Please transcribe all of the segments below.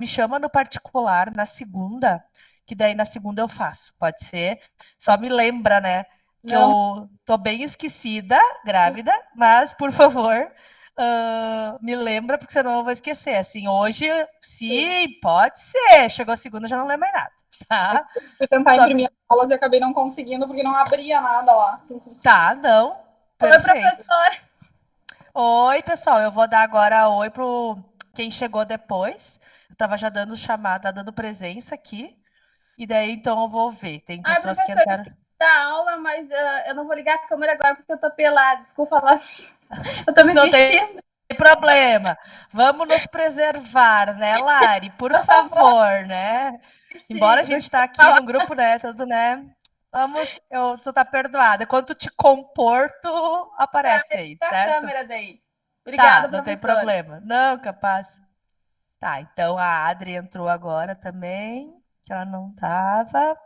me chama no particular na segunda, que daí na segunda eu faço, pode ser? Só me lembra, né, que Não, eu tô bem esquecida, grávida, mas, por favor, me lembra, porque senão eu vou esquecer. Assim, hoje, sim, pode ser. Chegou a segunda, já não lembro mais nada, tá? fui tentar Só imprimir as aulas e acabei não conseguindo porque não abria nada lá. tá, não, Oi, perfeito. professor. Oi, pessoal, eu vou dar agora oi pro quem chegou depois. Eu tava já dando chamada, dando presença aqui. E daí, então, eu vou ver. Tem Ai, pessoas que professor, entraram. esqueci da aula, mas eu não vou ligar a câmera agora porque eu tô pelada. Desculpa falar assim. Eu tô me Não tem vestindo, problema. Vamos nos preservar, né, Lari? Por tá bom? favor, né? Embora a Vesti, gente tá aqui num grupo, né, tudo, né? Vamos, tu tá perdoada. Quando tu te compor, tu aparece aí, a certo? câmera daí. Tá, Obrigada, não tem professor. problema. Não, capaz. Tá, então a Adri entrou agora também, que ela não tava.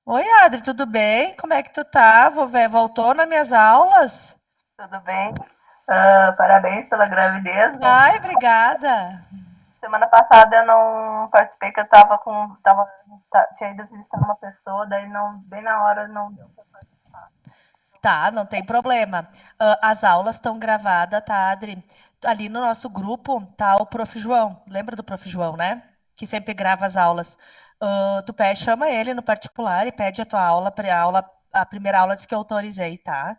Oi, Adri, tudo bem? Como é que tu tá? Voltou nas minhas aulas? Tudo bem? Parabéns pela gravidez, né? Ai, obrigada. Semana passada eu não participei, que eu tava com. Tinha ido visitar uma pessoa, daí não, bem na hora não deu pra participar. Tá, não tem problema. As aulas estão gravadas, tá, Adri? Ali no nosso grupo tá o Prof. João. Lembra do Prof. João, né? Que sempre grava as aulas. Tu pede, chama ele no particular e pede a tua aula, a primeira aula diz que eu autorizei, tá?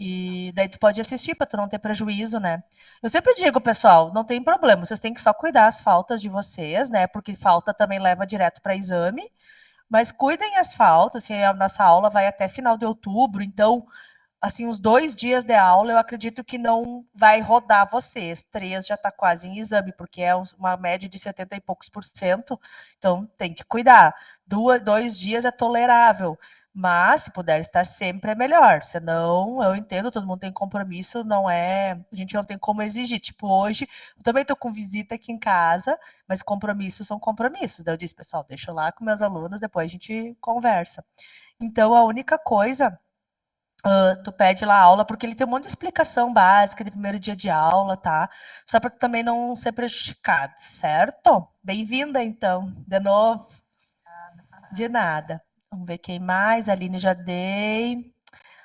E daí tu pode assistir para tu não ter prejuízo, né? Eu sempre digo, pessoal, não tem problema, vocês têm que só cuidar as faltas de vocês, né? Porque falta também leva direto para exame. Mas cuidem as faltas, assim, a nossa aula vai até final de outubro, então, assim, uns 2 dias de aula, eu acredito que não vai rodar vocês. 3 já está quase em exame, porque é uma média de 70 e poucos por cento, então tem que cuidar. 2 dias é tolerável, mas se puder estar sempre é melhor. Senão, eu entendo, todo mundo tem compromisso, não é. A gente não tem como exigir. Tipo, hoje, eu também estou com visita aqui em casa, mas compromissos são compromissos. Daí eu disse, pessoal, deixa eu lá com meus alunos, depois a gente conversa. Então, a única coisa, tu pede lá a aula, porque ele tem um monte de explicação básica de primeiro dia de aula, tá? Só para tu também não ser prejudicado, certo? Bem-vinda, então, de novo. De nada. Vamos ver quem mais. A Aline já dei.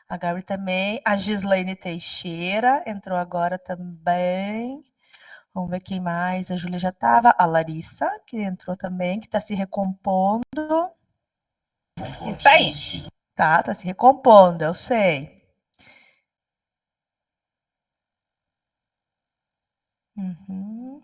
A Gabi também. A Gislaine Teixeira entrou agora também. Vamos ver quem mais. A Júlia já estava. A Larissa, que entrou também, que está se recompondo. Isso aí. Tá se recompondo, eu sei. Uhum.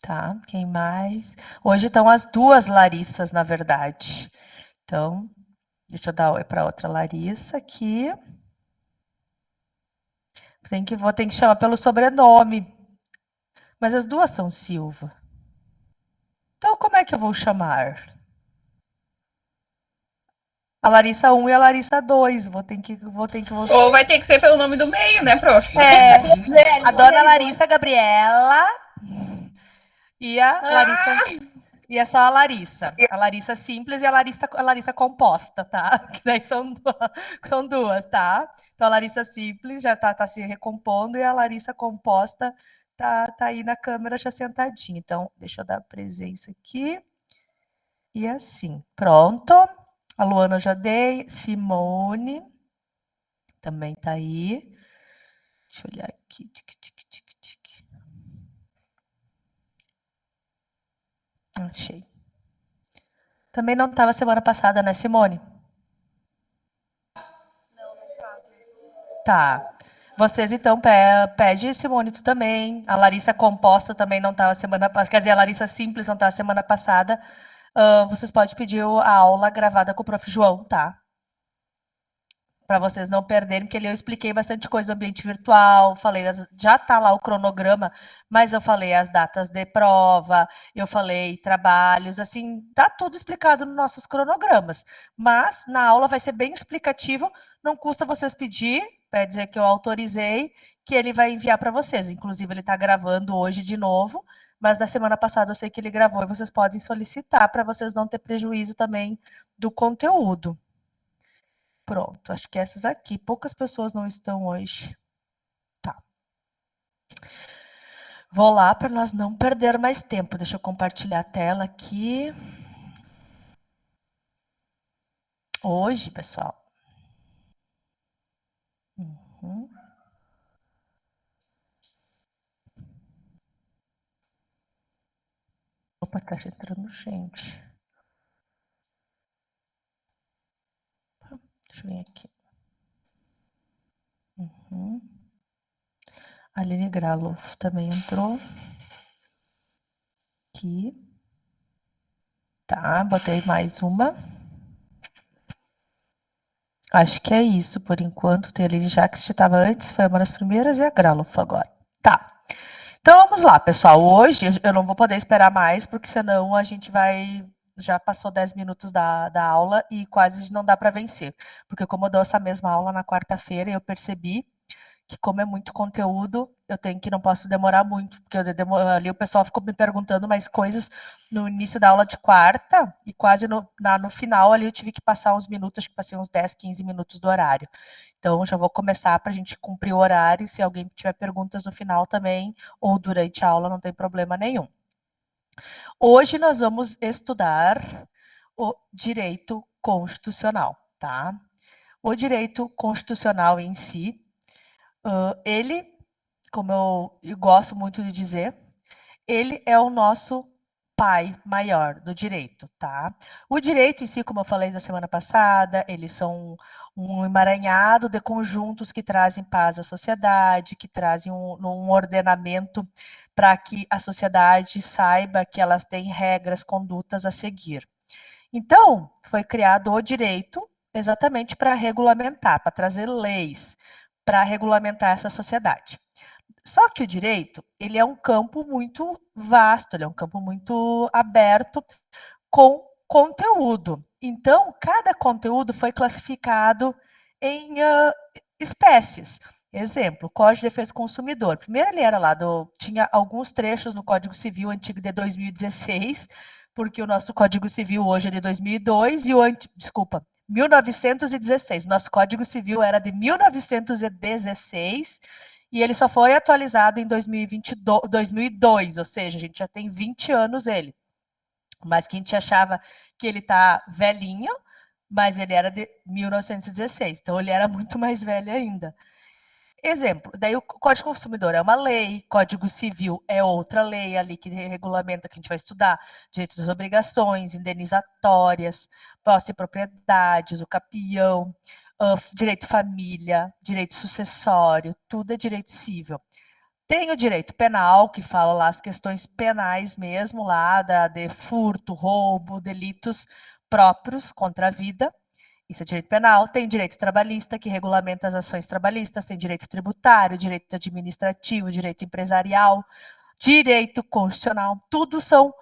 Tá, quem mais? Hoje estão as duas Larissas, na verdade. Então, deixa eu dar oi para outra Larissa aqui. Vou ter que chamar pelo sobrenome. Mas as duas são Silva. Então, como é que eu vou chamar? A Larissa 1 e a Larissa 2. Ou vai ter que ser pelo nome do meio, né, prof? A dona Larissa Gabriela e a Larissa. Ah, E é só a Larissa. A Larissa simples e a Larissa composta, tá? Que daí são duas, tá? Então a Larissa simples já tá se recompondo e a Larissa composta tá aí na câmera já sentadinha. Então, deixa eu dar presença aqui. E assim, pronto. A Luana eu já dei. Simone também tá aí. Deixa eu olhar aqui. Achei. Também não estava semana passada, né, Simone? Tá. Vocês, então, pede, Simone, tu também. A Larissa composta também não estava semana passada. Quer dizer, a Larissa simples não estava semana passada. Vocês podem pedir a aula gravada com o Prof. João, tá? Para vocês não perderem, porque ali eu expliquei bastante coisa do ambiente virtual, já tá lá o cronograma, mas eu falei as datas de prova, eu falei trabalhos, assim, tá tudo explicado nos nossos cronogramas. Mas na aula vai ser bem explicativo, não custa vocês pedir, quer dizer que eu autorizei, que ele vai enviar para vocês. Inclusive, ele está gravando hoje de novo, mas da semana passada eu sei que ele gravou e vocês podem solicitar para vocês não ter prejuízo também do conteúdo. Pronto, acho que essas aqui. Poucas pessoas não estão hoje. Tá. Vou lá para nós não perder mais tempo. Deixa eu compartilhar a tela aqui. Hoje, pessoal. Uhum. Opa, tá entrando gente. Deixa eu vir aqui. Uhum. A Aline Graloff também entrou. Aqui. Tá, botei mais uma. Acho que é isso por enquanto. Tem a Aline Jacques, que estava antes, foi uma das primeiras, e a Graloff agora. Tá. Então vamos lá, pessoal. Hoje eu não vou poder esperar mais, porque senão a gente vai. Já passou 10 minutos da aula e quase não dá para vencer. Porque como eu dou essa mesma aula na quarta-feira, eu percebi que como é muito conteúdo, eu tenho que não posso demorar muito, porque ali o pessoal ficou me perguntando mais coisas no início da aula de quarta, e quase no final ali eu tive que passar uns minutos, acho que passei uns 10, 15 minutos do horário. Então, já vou começar para a gente cumprir o horário, se alguém tiver perguntas no final também, ou durante a aula, não tem problema nenhum. Hoje nós vamos estudar o direito constitucional, tá? O direito constitucional em si, ele, como eu gosto muito de dizer, ele é o nosso pai maior do direito, tá? O direito em si, como eu falei na semana passada, eles são um emaranhado de conjuntos que trazem paz à sociedade, que trazem um ordenamento para que a sociedade saiba que elas têm regras, condutas a seguir. Então, foi criado o direito exatamente para regulamentar, para trazer leis, para regulamentar essa sociedade. Só que o direito, ele é um campo muito vasto, ele é um campo muito aberto com conteúdo. Então, cada conteúdo foi classificado em espécies. Exemplo, Código de Defesa do Consumidor. Primeiro ele era lá, tinha alguns trechos no Código Civil antigo de 2016, porque o nosso Código Civil hoje é de 2002 e 1916. Nosso Código Civil era de 1916 e ele só foi atualizado em 2002, ou seja, a gente já tem 20 anos ele. Mas que a gente achava que ele tá velhinho, mas ele era de 1916, então ele era muito mais velho ainda. Exemplo, daí o Código Consumidor é uma lei, Código Civil é outra lei ali que regulamenta, que a gente vai estudar, direitos das obrigações, indenizatórias, posse e propriedades, o capião, direito família, direito sucessório, tudo é direito civil. Tem o direito penal, que fala lá as questões penais mesmo, lá de furto, roubo, delitos próprios contra a vida. Isso é direito penal. Tem direito trabalhista, que regulamenta as ações trabalhistas. Tem direito tributário, direito administrativo, direito empresarial, direito constitucional. Tudo são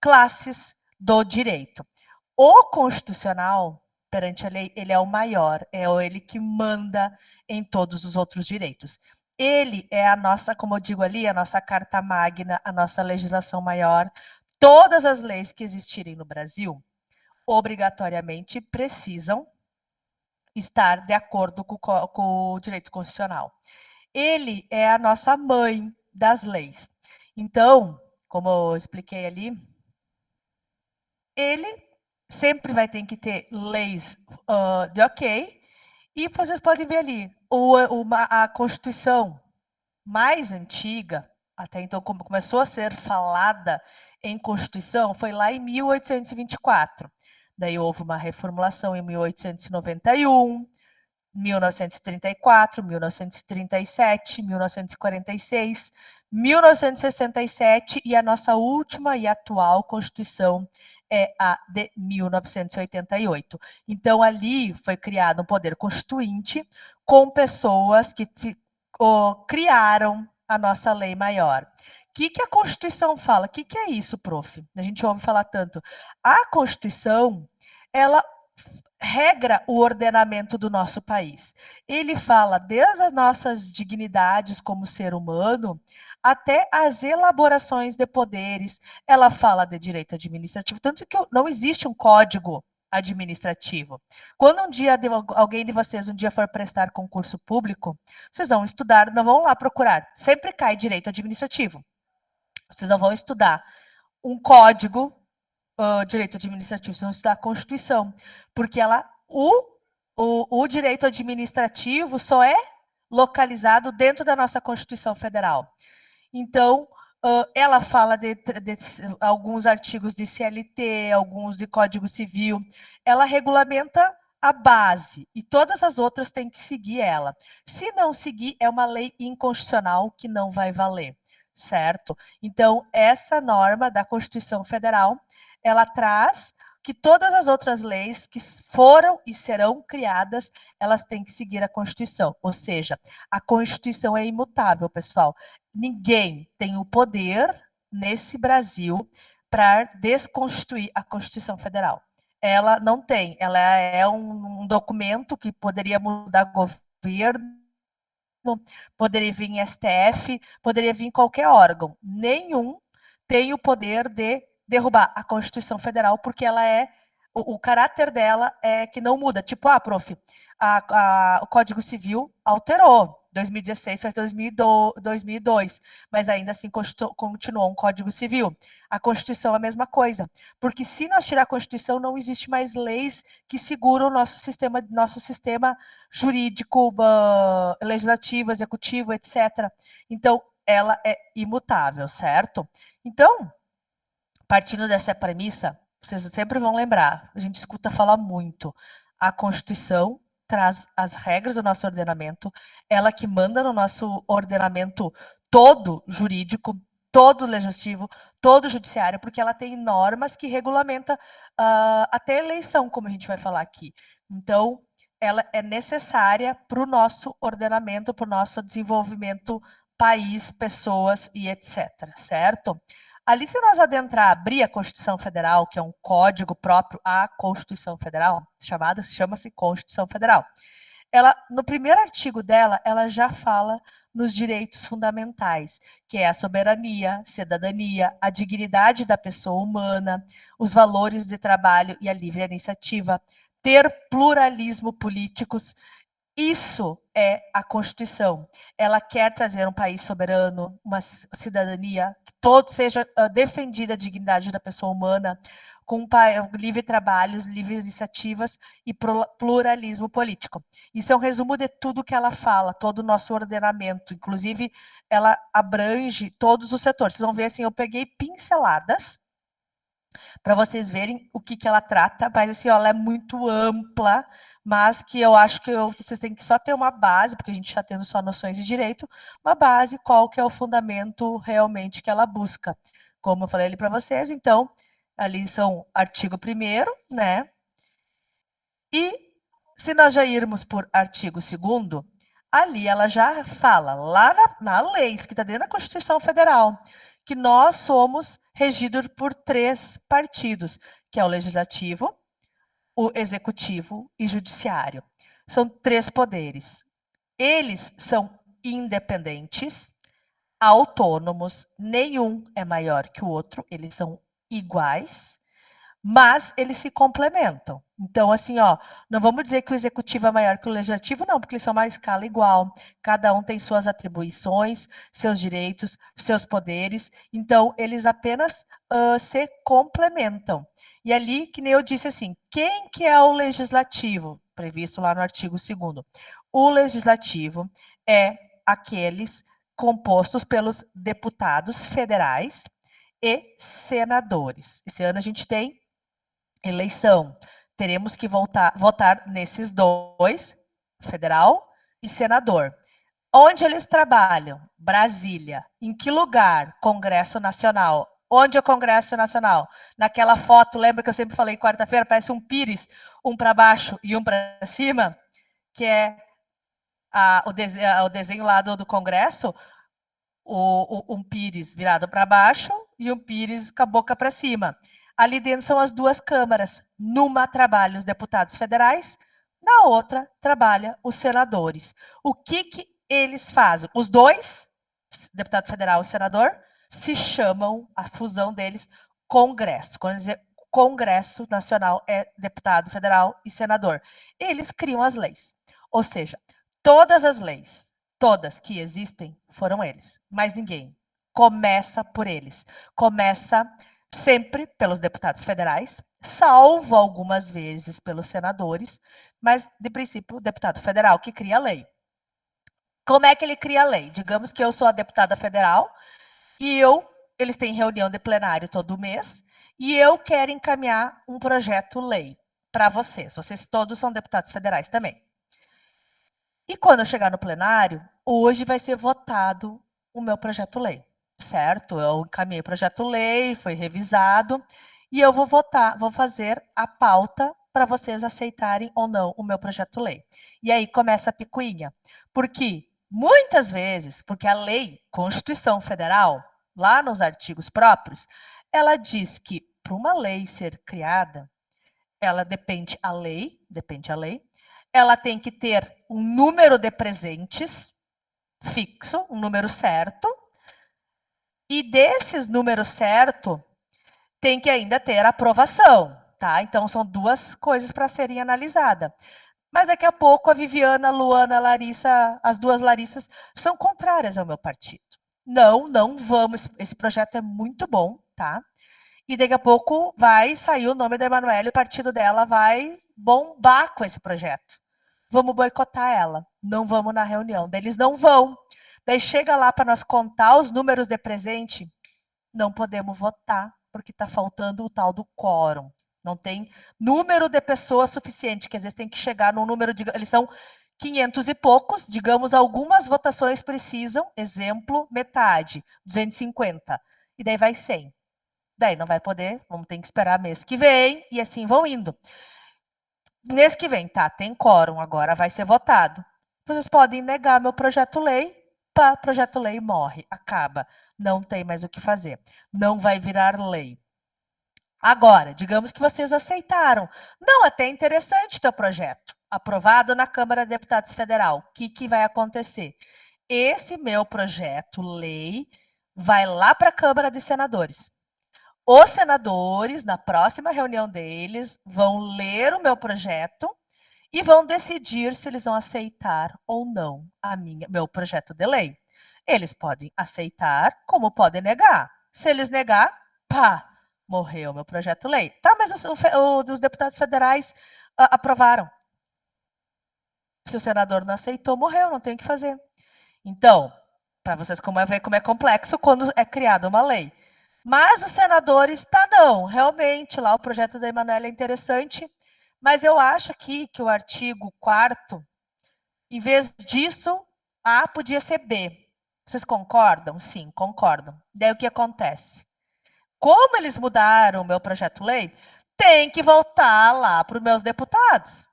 classes do direito. O constitucional, perante a lei, ele é o maior. É ele que manda em todos os outros direitos. Ele é a nossa, como eu digo ali, a nossa carta magna, a nossa legislação maior. Todas as leis que existirem no Brasil, obrigatoriamente precisam estar de acordo com o direito constitucional. Ele é a nossa mãe das leis. Então, como eu expliquei ali, ele sempre vai ter que ter leis de ok, e vocês podem ver ali, a Constituição mais antiga, até então como começou a ser falada em Constituição, foi lá em 1824. Daí houve uma reformulação em 1891, 1934, 1937, 1946, 1967 e a nossa última e atual Constituição é a de 1988. Então, ali foi criado um poder constituinte com pessoas que criaram a nossa lei maior. O que a Constituição fala? O que é isso, prof? A gente ouve falar tanto. A Constituição, ela regra o ordenamento do nosso país. Ele fala desde as nossas dignidades como ser humano até as elaborações de poderes. Ela fala de direito administrativo, tanto que não existe um código administrativo. Quando alguém de vocês um dia for prestar concurso público, vocês vão estudar, não vão lá procurar, sempre cai direito administrativo. Vocês não vão estudar um código, direito administrativo, vocês vão estudar a Constituição, porque o direito administrativo só é localizado dentro da nossa Constituição Federal. Então, ela fala de alguns artigos de CLT, alguns de Código Civil, ela regulamenta a base e todas as outras têm que seguir ela. Se não seguir, é uma lei inconstitucional que não vai valer, certo? Então, essa norma da Constituição Federal, ela traz que todas as outras leis que foram e serão criadas, elas têm que seguir a Constituição. Ou seja, a Constituição é imutável, pessoal. Ninguém tem o poder nesse Brasil para desconstituir a Constituição Federal. Ela não tem, ela é um documento que poderia mudar governo, poderia vir em STF, poderia vir em qualquer órgão. Nenhum tem o poder de derrubar a Constituição Federal, porque ela o caráter dela é que não muda. Tipo, prof, o Código Civil alterou, 2016 foi 2002, mas ainda assim continuou um Código Civil. A Constituição é a mesma coisa, porque se nós tirar a Constituição, não existe mais leis que seguram o nosso sistema jurídico, legislativo, executivo, etc. Então, ela é imutável, certo? Então, partindo dessa premissa, vocês sempre vão lembrar, a gente escuta falar muito, a Constituição traz as regras do nosso ordenamento, ela que manda no nosso ordenamento todo jurídico, todo legislativo, todo judiciário, porque ela tem normas que regulamenta até eleição, como a gente vai falar aqui. Então, ela é necessária para o nosso ordenamento, para o nosso desenvolvimento, país, pessoas e etc, certo? Ali, se nós abrir a Constituição Federal, que é um código próprio à Constituição Federal, chama-se Constituição Federal, ela, no primeiro artigo dela, ela já fala nos direitos fundamentais, que é a soberania, cidadania, a dignidade da pessoa humana, os valores de trabalho e a livre iniciativa, ter pluralismo políticos. Isso é a Constituição. Ela quer trazer um país soberano, uma cidadania, que seja defendida a dignidade da pessoa humana, com livre trabalhos, livres iniciativas e pluralismo político. Isso é um resumo de tudo que ela fala, todo o nosso ordenamento. Inclusive, ela abrange todos os setores. Vocês vão ver, assim, eu peguei pinceladas para vocês verem o que ela trata, mas assim, ela é muito ampla, mas que eu acho que vocês têm que só ter uma base, porque a gente está tendo só noções de direito, uma base, qual que é o fundamento realmente que ela busca. Como eu falei ali para vocês, então, ali são artigo 1º, né? E se nós já irmos por artigo 2º, ali ela já fala, lá na lei, que está dentro da Constituição Federal, que nós somos regidos por 3 partidos, que é o legislativo, o executivo e judiciário. São 3 poderes. Eles são independentes, autônomos, nenhum é maior que o outro, eles são iguais, mas eles se complementam. Então, assim, não vamos dizer que o executivo é maior que o legislativo, não, porque eles são uma escala igual. Cada um tem suas atribuições, seus direitos, seus poderes. Então, eles apenas se complementam. E ali, que nem eu disse assim, quem que é o legislativo? Previsto lá no artigo 2º. O legislativo é aqueles compostos pelos deputados federais e senadores. Esse ano a gente tem eleição. Teremos que votar nesses 2, federal e senador. Onde eles trabalham? Brasília. Em que lugar? Congresso Nacional. Onde é o Congresso Nacional? Naquela foto, lembra que eu sempre falei quarta-feira, parece um pires, um para baixo e um para cima, que é o desenho lá do Congresso, um pires virado para baixo e um pires com a boca para cima. Ali dentro são as 2 câmaras. Numa trabalham os deputados federais, na outra trabalha os senadores. O que eles fazem? Os 2, deputado federal e senador, se chamam, a fusão deles, Congresso. Quando dizer Congresso Nacional é deputado federal e senador. Eles criam as leis. Ou seja, todas as leis, todas que existem, foram eles. Mais ninguém. Começa por eles. Começa sempre pelos deputados federais, salvo algumas vezes pelos senadores, mas, de princípio, o deputado federal que cria a lei. Como é que ele cria a lei? Digamos que eu sou a deputada federal e eles têm reunião de plenário todo mês e eu quero encaminhar um projeto-lei para vocês. Vocês todos são deputados federais também. E quando eu chegar no plenário, hoje vai ser votado o meu projeto-lei, certo? Eu encaminhei o projeto-lei, foi revisado e eu vou votar, vou fazer a pauta para vocês aceitarem ou não o meu projeto-lei. E aí começa a picuinha, porque muitas vezes, porque a lei, Constituição Federal, lá nos artigos próprios, ela diz que para uma lei ser criada, ela depende a lei, ela tem que ter um número de presentes fixo, um número certo, e desses números certo, tem que ainda ter aprovação, tá? Então, são duas coisas para serem analisadas. Mas daqui a pouco a Viviana, a Luana, a Larissa, as duas Larissas, são contrárias ao meu partido. Não vamos, esse projeto é muito bom, tá? E daqui a pouco vai sair o nome da Emanuele, o partido dela vai bombar com esse projeto. Vamos boicotar ela, não vamos na reunião. Daí eles não vão. Daí chega lá para nós contar os números de presente, não podemos votar, porque está faltando o tal do quórum. Não tem número de pessoas suficiente, que às vezes tem que chegar num número de... Eles são 500 e poucos, digamos, algumas votações precisam, exemplo, metade, 250. E daí vai 100. Daí não vai poder, vamos ter que esperar mês que vem, e assim vão indo. Mês que vem, tá, tem quórum, agora vai ser votado. Vocês podem negar meu projeto-lei, pá, projeto-lei morre, acaba. Não tem mais o que fazer. Não vai virar lei. Agora, digamos que vocês aceitaram. Não, até interessante teu projeto. Aprovado na Câmara de Deputados Federal. O que vai acontecer? Esse meu projeto, lei, vai lá para a Câmara de Senadores. Os senadores, na próxima reunião deles, vão ler o meu projeto e vão decidir se eles vão aceitar ou não meu projeto de lei. Eles podem aceitar, como podem negar. Se eles negar, pá, morreu meu projeto-lei. Tá, mas os deputados federais aprovaram. Se o senador não aceitou, morreu, não tem o que fazer. Então, para vocês ver como é complexo quando é criada uma lei. Mas os senadores, não, realmente, lá o projeto da Emanuele é interessante, mas eu acho aqui que o artigo 4º, em vez disso, A podia ser B. Vocês concordam? Sim, concordam. Daí o que acontece? Como eles mudaram o meu projeto-lei, tem que voltar lá para os meus deputados.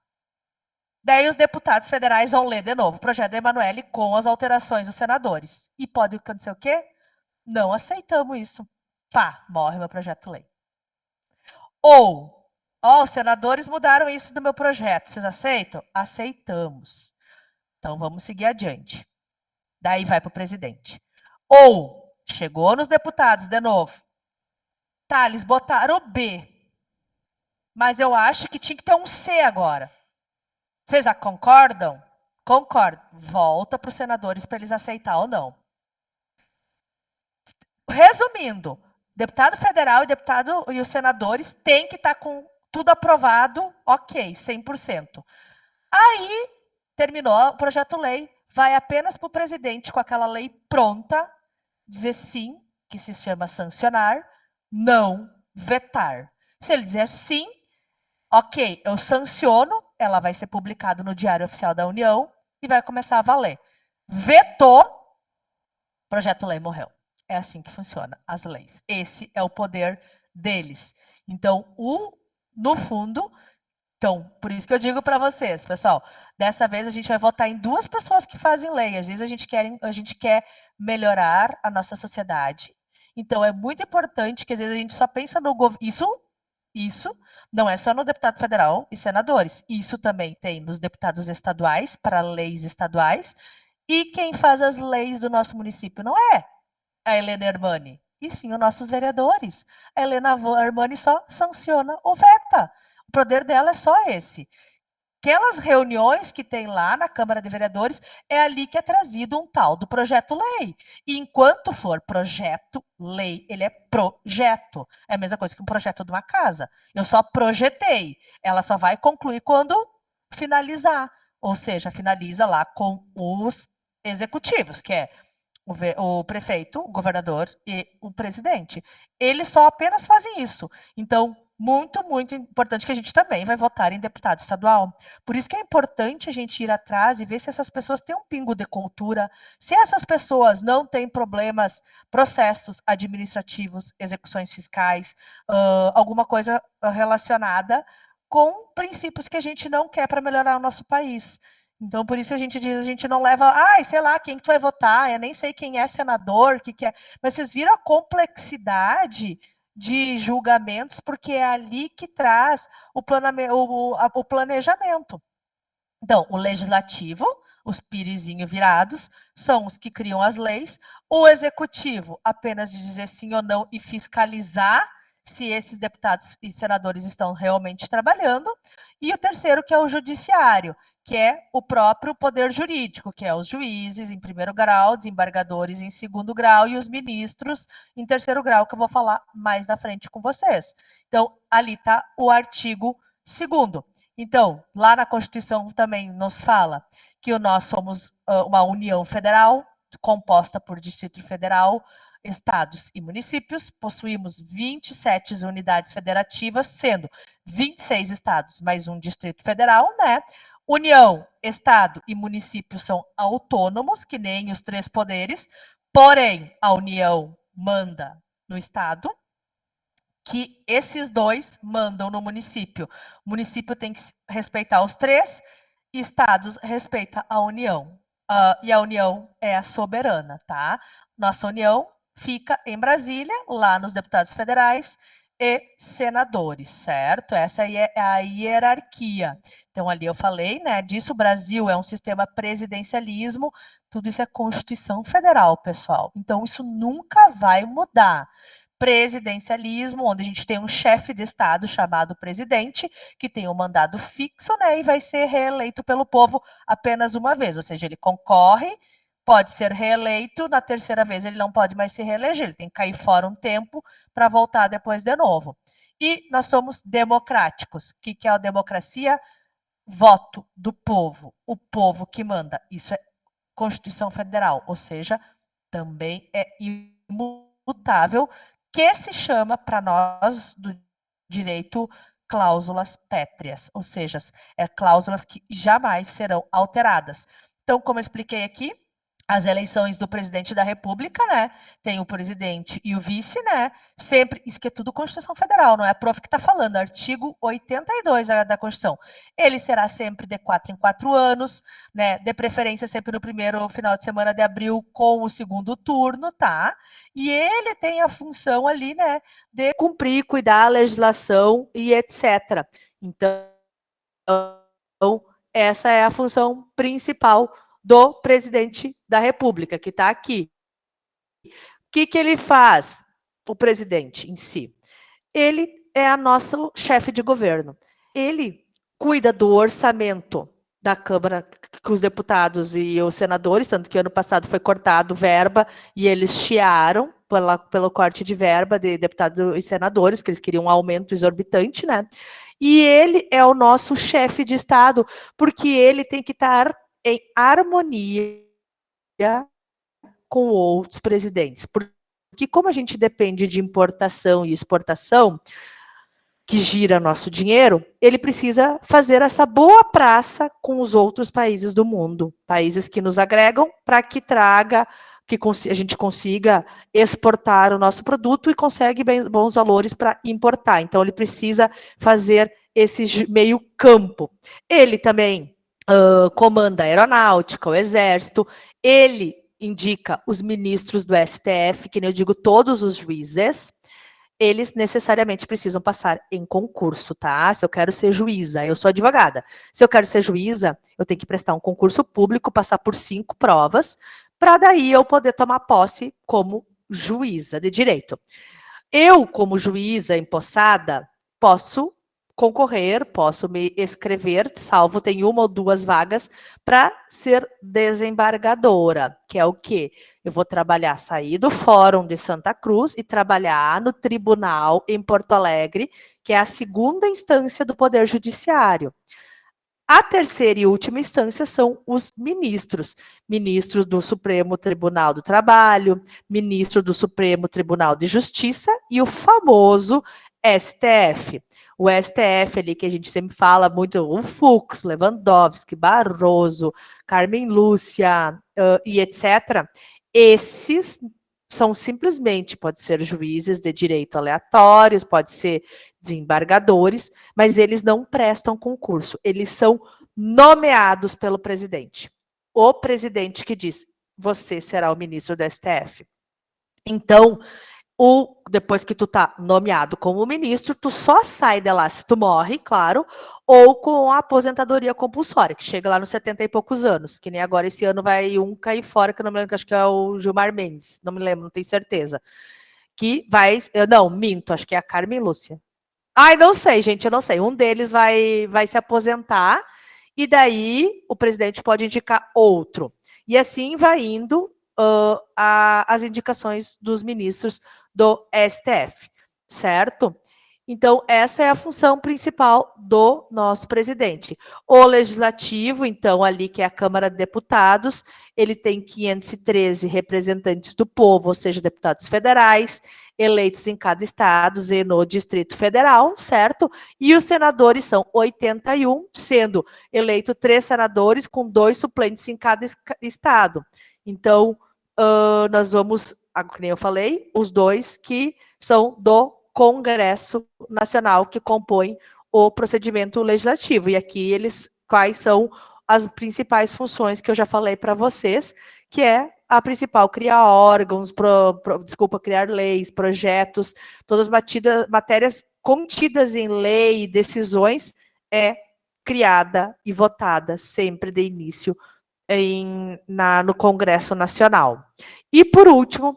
Daí os deputados federais vão ler de novo o projeto da Emanuele com as alterações dos senadores. E pode acontecer o quê? Não aceitamos isso. Pá, morre meu projeto-lei. Ou, os senadores mudaram isso do meu projeto. Vocês aceitam? Aceitamos. Então, vamos seguir adiante. Daí vai para o presidente. Ou, chegou nos deputados de novo. Tá, eles botaram o B. Mas eu acho que tinha que ter um C agora. Vocês concordam? Concordo. Volta para os senadores para eles aceitar ou não. Resumindo, deputado federal e os senadores têm que estar com tudo aprovado, ok, 100%. Aí, terminou o projeto-lei, vai apenas para o presidente com aquela lei pronta, dizer sim, que se chama sancionar, não vetar. Se ele dizer sim, ok, eu sanciono, ela vai ser publicada no Diário Oficial da União e vai começar a valer. Vetou, projeto-lei morreu. É assim que funciona as leis. Esse é o poder deles. Então, no fundo, por isso que eu digo para vocês, pessoal, dessa vez a gente vai votar em 2 pessoas que fazem lei. Às vezes a gente quer melhorar a nossa sociedade. Então, é muito importante que às vezes a gente só pensa no governo. Isso não é só no deputado federal e senadores. Isso também tem nos deputados estaduais, para leis estaduais. E quem faz as leis do nosso município não é a Helena Hermani. e sim os nossos vereadores. A Helena Armani só sanciona ou veta. O poder dela é só esse. Aquelas reuniões que tem lá na Câmara de Vereadores, é ali que é trazido um tal do projeto-lei. E enquanto for projeto-lei, ele é projeto. É a mesma coisa que um projeto de uma casa. Eu só projetei. Ela só vai concluir quando finalizar. Ou seja, finaliza lá com os executivos, que é o prefeito, o governador e o presidente. Eles só apenas fazem isso. Então, muito, muito importante que a gente também vai votar em deputado estadual. Por isso que é importante a gente ir atrás e ver se essas pessoas têm um pingo de cultura, se essas pessoas não têm problemas, processos administrativos, execuções fiscais, alguma coisa relacionada com princípios que a gente não quer para melhorar o nosso país. Então, por isso a gente diz, a gente não leva, sei lá, quem que tu vai votar, eu nem sei quem é senador, o que que é. Mas vocês viram a complexidade de julgamentos, porque é ali que traz o planejamento. Então, o legislativo, os pirizinhos virados, são os que criam as leis, o executivo, apenas de dizer sim ou não e fiscalizar se esses deputados e senadores estão realmente trabalhando, e o terceiro, que é o judiciário, que é o próprio poder jurídico, que é os juízes em primeiro grau, desembargadores em segundo grau e os ministros em terceiro grau, que eu vou falar mais na frente com vocês. Então, ali está o artigo 2º. Então, lá na Constituição também nos fala que nós somos uma União Federal, composta por Distrito Federal, estados e municípios, possuímos 27 unidades federativas, sendo 26 estados mais um Distrito Federal, né? União, Estado e município são autônomos, que nem os 3 poderes, porém, a União manda no Estado, que esses 2 mandam no município. O município tem que respeitar os 3, estados respeita a União. E a União é a soberana, tá? Nossa União fica em Brasília, lá nos deputados federais e senadores, certo? Essa aí é a hierarquia. Então, ali eu falei, né, disso, o Brasil é um sistema presidencialismo, tudo isso é Constituição Federal, pessoal. Então, isso nunca vai mudar. Presidencialismo, onde a gente tem um chefe de Estado chamado presidente, que tem um mandado fixo, né, e vai ser reeleito pelo povo apenas uma vez, ou seja, ele concorre, pode ser reeleito, na terceira vez ele não pode mais se reeleger, ele tem que cair fora um tempo para voltar depois de novo. E nós somos democráticos. O que é a democracia? Voto do povo, o povo que manda. Isso é Constituição Federal, ou seja, também é imutável, que se chama, para nós, do direito, cláusulas pétreas, ou seja, cláusulas que jamais serão alteradas. Então, como eu expliquei aqui, as eleições do presidente da República, né? Tem o presidente e o vice, né? Sempre, isso que é tudo Constituição Federal, não é a prof que está falando, artigo 82 da Constituição. Ele será sempre de 4 em 4 anos, né? De preferência sempre no primeiro final de semana de abril com o segundo turno, tá? E ele tem a função ali, né? De cumprir, cuidar a legislação e etc. Então, essa é a função principal do presidente da República, que está aqui. O que ele faz, o presidente em si? Ele é o nosso chefe de governo. Ele cuida do orçamento da Câmara, com os deputados e os senadores, tanto que ano passado foi cortado verba e eles chiaram pelo corte de verba de deputados e senadores, que eles queriam um aumento exorbitante, né? E ele é o nosso chefe de Estado, porque ele tem que estar em harmonia com outros presidentes. Porque como a gente depende de importação e exportação, que gira nosso dinheiro, ele precisa fazer essa boa praça com os outros países do mundo, países que nos agregam, para que traga, que a gente consiga exportar o nosso produto e consegue bons valores para importar. Então, ele precisa fazer esse meio campo. Ele também comanda a aeronáutica, o exército, ele indica os ministros do STF, que nem eu digo, todos os juízes, eles necessariamente precisam passar em concurso, tá? Se eu quero ser juíza, eu sou advogada. Se eu quero ser juíza, eu tenho que prestar um concurso público, passar por 5 provas, para daí eu poder tomar posse como juíza de direito. Eu, como juíza empossada, posso concorrer, posso me inscrever, salvo tem 1 ou 2 vagas, para ser desembargadora, que é o quê? Eu vou trabalhar, sair do Fórum de Santa Cruz e trabalhar no tribunal em Porto Alegre, que é a segunda instância do Poder Judiciário. A terceira e última instância são os ministros. Ministro do Supremo Tribunal do Trabalho, ministro do Supremo Tribunal de Justiça e o famoso STF. O STF ali que a gente sempre fala muito, o Fux, Lewandowski, Barroso, Carmen Lúcia e etc. Esses são simplesmente, pode ser juízes de direito aleatórios, pode ser desembargadores, mas eles não prestam concurso, eles são nomeados pelo presidente. O presidente que diz, você será o ministro do STF. Então, depois que tu tá nomeado como ministro, tu só sai de lá se tu morre, claro, ou com a aposentadoria compulsória, que chega lá nos 70 e poucos anos, que nem agora esse ano vai um cair fora, que eu não me lembro, que acho que é o Gilmar Mendes, não me lembro, não tenho certeza. Que vai, não, minto, acho que é a Carmen Lúcia. Ai, não sei, gente, eu não sei. Um deles vai se aposentar e daí o presidente pode indicar outro. E assim vai indo as indicações dos ministros do STF, certo? Então, essa é a função principal do nosso presidente. O legislativo, então, ali que é a Câmara de Deputados, ele tem 513 representantes do povo, ou seja, deputados federais, eleitos em cada estado e no Distrito Federal, certo? E os senadores são 81, sendo eleito 3 senadores com 2 suplentes em cada estado. Então, nós vamos, como eu falei, os 2 que são do Congresso Nacional, que compõe o procedimento legislativo. E aqui quais são as principais funções que eu já falei para vocês, que é a principal, criar órgãos, criar leis, projetos, todas as matérias contidas em lei e decisões é criada e votada sempre de início no Congresso Nacional. E, por último,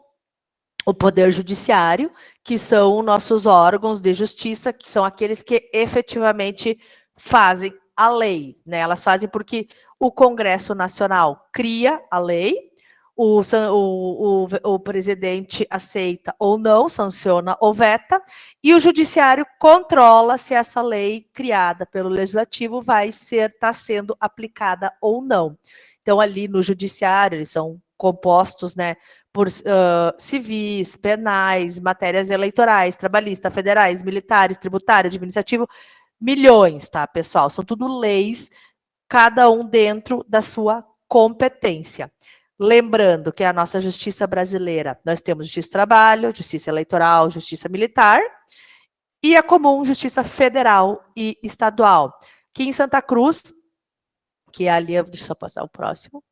o Poder Judiciário, que são nossos órgãos de justiça, que são aqueles que efetivamente fazem a lei, né? Elas fazem porque o Congresso Nacional cria a lei, o presidente aceita ou não, sanciona ou veta, e o Judiciário controla se essa lei criada pelo Legislativo vai estar sendo aplicada ou não. Então, ali no Judiciário, eles são compostos, né, por civis, penais, matérias eleitorais, trabalhistas, federais, militares, tributárias, administrativo, milhões, tá, pessoal? São tudo leis, cada um dentro da sua competência. Lembrando que a nossa justiça brasileira, nós temos justiça do trabalho, justiça eleitoral, justiça militar, e a comum justiça federal e estadual. Que em Santa Cruz, que é ali, deixa eu só passar o próximo.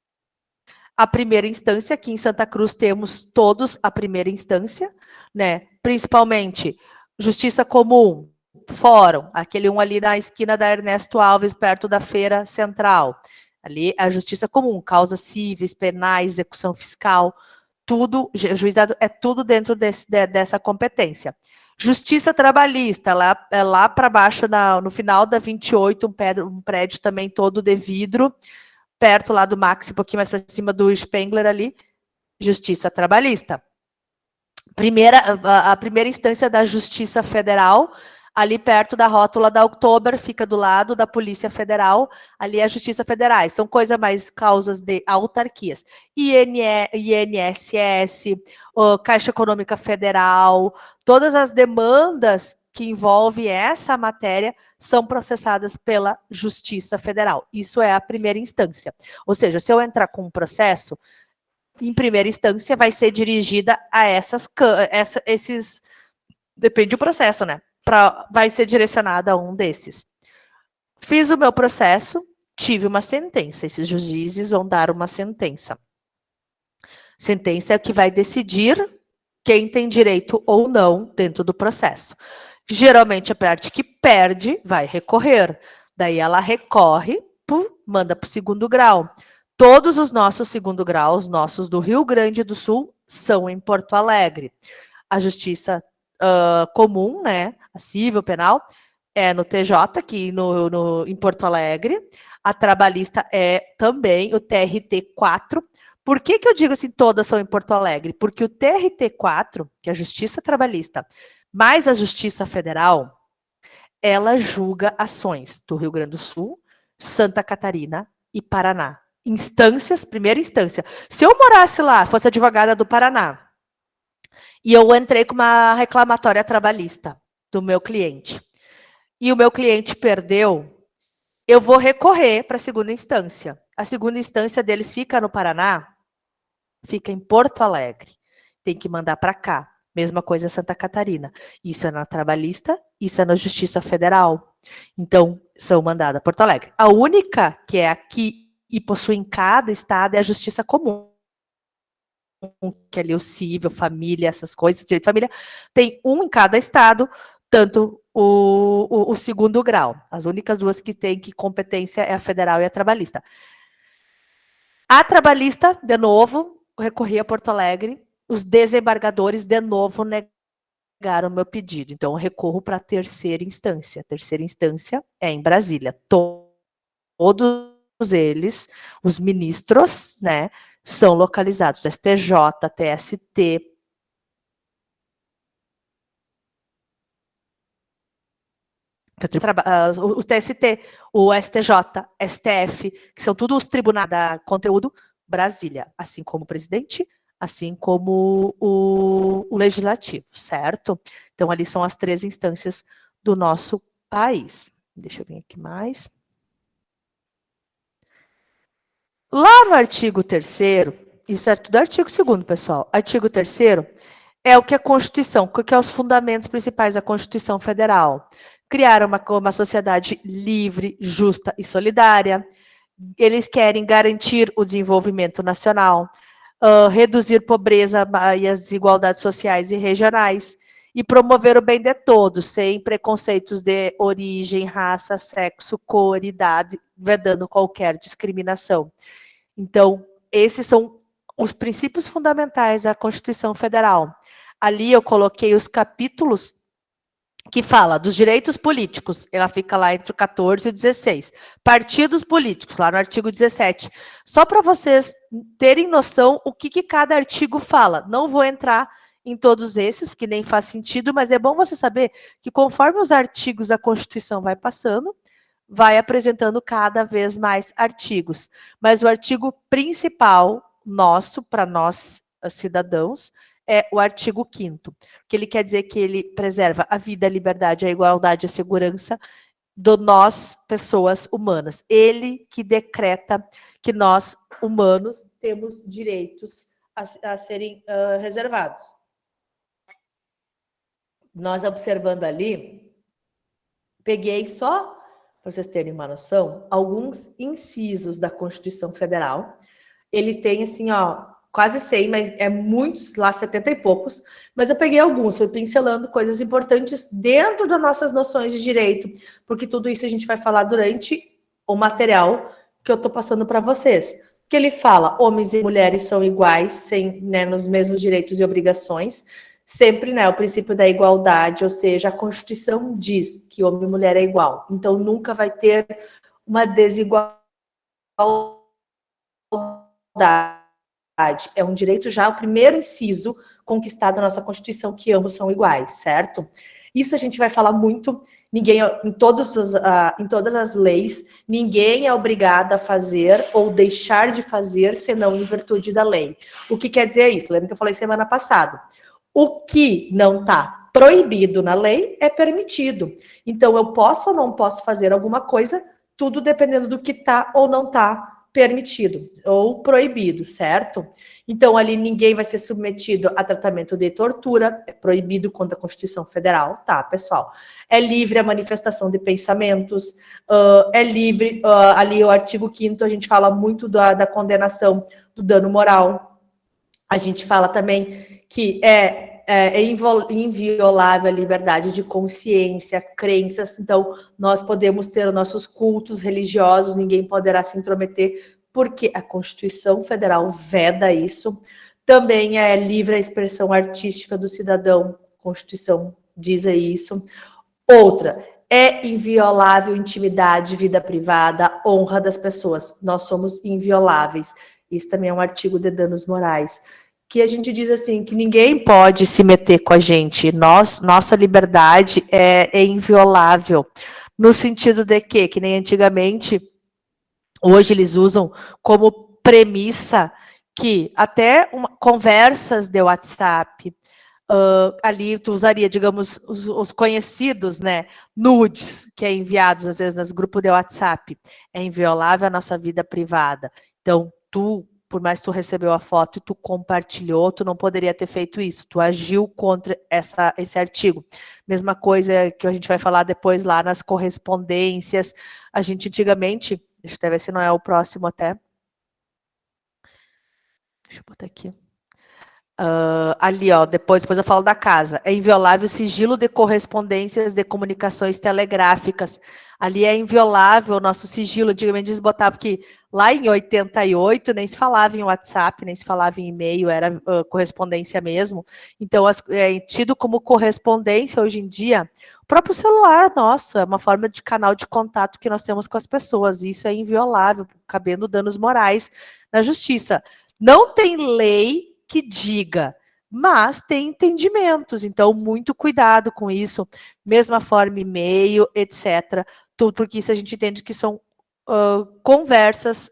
A primeira instância, aqui em Santa Cruz temos todos a primeira instância, né? Principalmente Justiça Comum, Fórum, aquele um ali na esquina da Ernesto Alves, perto da Feira Central. Ali a Justiça Comum, causas cíveis, penais, execução fiscal, tudo, juizado é tudo dentro dessa competência. Justiça Trabalhista, lá para baixo, no final da 28, um prédio também todo de vidro, perto lá do Max, um pouquinho mais para cima do Spengler ali, Justiça Trabalhista. A primeira instância da Justiça Federal, ali perto da rótula da Oktober, fica do lado da Polícia Federal, ali é a Justiça Federal, são coisas mais causas de autarquias. INSS, Caixa Econômica Federal, todas as demandas que envolvem essa matéria são processadas pela Justiça Federal. Isso é a primeira instância. Ou seja, se eu entrar com um processo, em primeira instância vai ser dirigida a esses... Depende do processo, né? Vai ser direcionada a um desses. Fiz o meu processo, tive uma sentença. Esses juízes vão dar uma sentença. Sentença é o que vai decidir quem tem direito ou não dentro do processo. Geralmente a parte que perde vai recorrer. Daí ela recorre, manda para o segundo grau. Todos os nossos segundo grau, os nossos do Rio Grande do Sul, são em Porto Alegre. A justiça comum, né, a civil, penal, é no TJ, aqui em Porto Alegre. A trabalhista é também o TRT4. Por que eu digo assim, todas são em Porto Alegre? Porque o TRT4, que é a Justiça Trabalhista, mais a Justiça Federal, ela julga ações do Rio Grande do Sul, Santa Catarina e Paraná. Instâncias, primeira instância. Se eu morasse lá, fosse advogada do Paraná, e eu entrei com uma reclamatória trabalhista do meu cliente, e o meu cliente perdeu, eu vou recorrer para a segunda instância. A segunda instância deles fica no Paraná, fica em Porto Alegre. Tem que mandar para cá. Mesma coisa Santa Catarina. Isso é na trabalhista, isso é na Justiça Federal. Então, são mandadas a Porto Alegre. A única que é aqui e possui em cada estado é a Justiça Comum. Que é ali o civil, família, essas coisas, direito de família. Tem um em cada estado, tanto o segundo grau. As únicas duas que têm que competência é a federal e a trabalhista. A trabalhista, de novo, recorri a Porto Alegre. Os desembargadores, de novo, negaram o meu pedido. Então, eu recorro para a terceira instância. A terceira instância é em Brasília. Todos eles, os ministros, né, são localizados. STJ, TST, o TST, o STJ, STF, que são todos os tribunais da conteúdo, Brasília, assim como o presidente, assim como o legislativo, certo? Então, ali são as três instâncias do nosso país. Deixa eu ver aqui mais. Lá no artigo 3º, isso é tudo artigo 2º, pessoal. Artigo 3º é o que a Constituição, o que é os fundamentos principais da Constituição Federal. Criar uma sociedade livre, justa e solidária. Eles querem garantir o desenvolvimento nacional, reduzir pobreza e as desigualdades sociais e regionais, e promover o bem de todos, sem preconceitos de origem, raça, sexo, cor, idade, vedando qualquer discriminação. Então, esses são os princípios fundamentais da Constituição Federal. Ali eu coloquei os capítulos que fala dos direitos políticos, ela fica lá entre o 14 e o 16. Partidos políticos, lá no artigo 17. Só para vocês terem noção o que cada artigo fala. Não vou entrar em todos esses, porque nem faz sentido, mas é bom você saber que conforme os artigos da Constituição vai passando, vai apresentando cada vez mais artigos. Mas o artigo principal nosso, para nós cidadãos, é o artigo 5º, que ele quer dizer que ele preserva a vida, a liberdade, a igualdade, a segurança de nós, pessoas humanas. Ele que decreta que nós, humanos, temos direitos a serem reservados. Nós observando ali, peguei só, para vocês terem uma noção, alguns incisos da Constituição Federal. Ele tem assim, ó, quase 100, mas é muitos, lá 70 e poucos, mas eu peguei alguns, fui pincelando coisas importantes dentro das nossas noções de direito, porque tudo isso a gente vai falar durante o material que eu estou passando para vocês. Que ele fala, homens e mulheres são iguais, sem, né, nos mesmos direitos e obrigações, sempre, né, o princípio da igualdade, ou seja, a Constituição diz que homem e mulher é igual, então nunca vai ter uma desigualdade. É um direito já, o primeiro inciso conquistado na nossa Constituição, que ambos são iguais, certo? Isso a gente vai falar muito, ninguém, em todas as leis, ninguém é obrigado a fazer ou deixar de fazer, senão em virtude da lei. O que quer dizer isso? Lembra que eu falei semana passada? O que não está proibido na lei é permitido. Então, eu posso ou não posso fazer alguma coisa, tudo dependendo do que está ou não está permitido ou proibido, certo? Então, ali ninguém vai ser submetido a tratamento de tortura, é proibido contra a Constituição Federal, tá, pessoal? É livre a manifestação de pensamentos, é livre, ali o artigo 5º, a gente fala muito da condenação do dano moral, a gente fala também que é inviolável a liberdade de consciência, crenças, então nós podemos ter os nossos cultos religiosos, ninguém poderá se intrometer porque a Constituição Federal veda isso. Também é livre a expressão artística do cidadão, a Constituição diz isso. Outra, é inviolável intimidade, vida privada, honra das pessoas. Nós somos invioláveis. Isso também é um artigo de danos morais. Que a gente diz assim, que ninguém pode se meter com a gente. Nossa liberdade é inviolável. No sentido de que nem antigamente, hoje eles usam como premissa que até conversas de WhatsApp, ali tu usaria, digamos, os conhecidos, né, nudes, que é enviados às vezes nos grupos de WhatsApp, é inviolável a nossa vida privada. Então, por mais que tu recebeu a foto e tu compartilhou, tu não poderia ter feito isso, tu agiu contra esse artigo. Mesma coisa que a gente vai falar depois lá nas correspondências, a gente antigamente, deixa eu ver se não é o próximo até, deixa eu botar aqui. Ali, ó, depois eu falo da casa. É inviolável o sigilo de correspondências de comunicações telegráficas. Ali é inviolável o nosso sigilo. Antigamente eles botavam que lá em 88 nem se falava em WhatsApp, nem se falava em e-mail, era correspondência mesmo. Então, é tido como correspondência hoje em dia. O próprio celular nosso é uma forma de canal de contato que nós temos com as pessoas. Isso é inviolável, cabendo danos morais na justiça. Não tem lei que diga, mas tem entendimentos, então muito cuidado com isso, mesma forma e-mail, etc, tudo, porque isso a gente entende que são conversas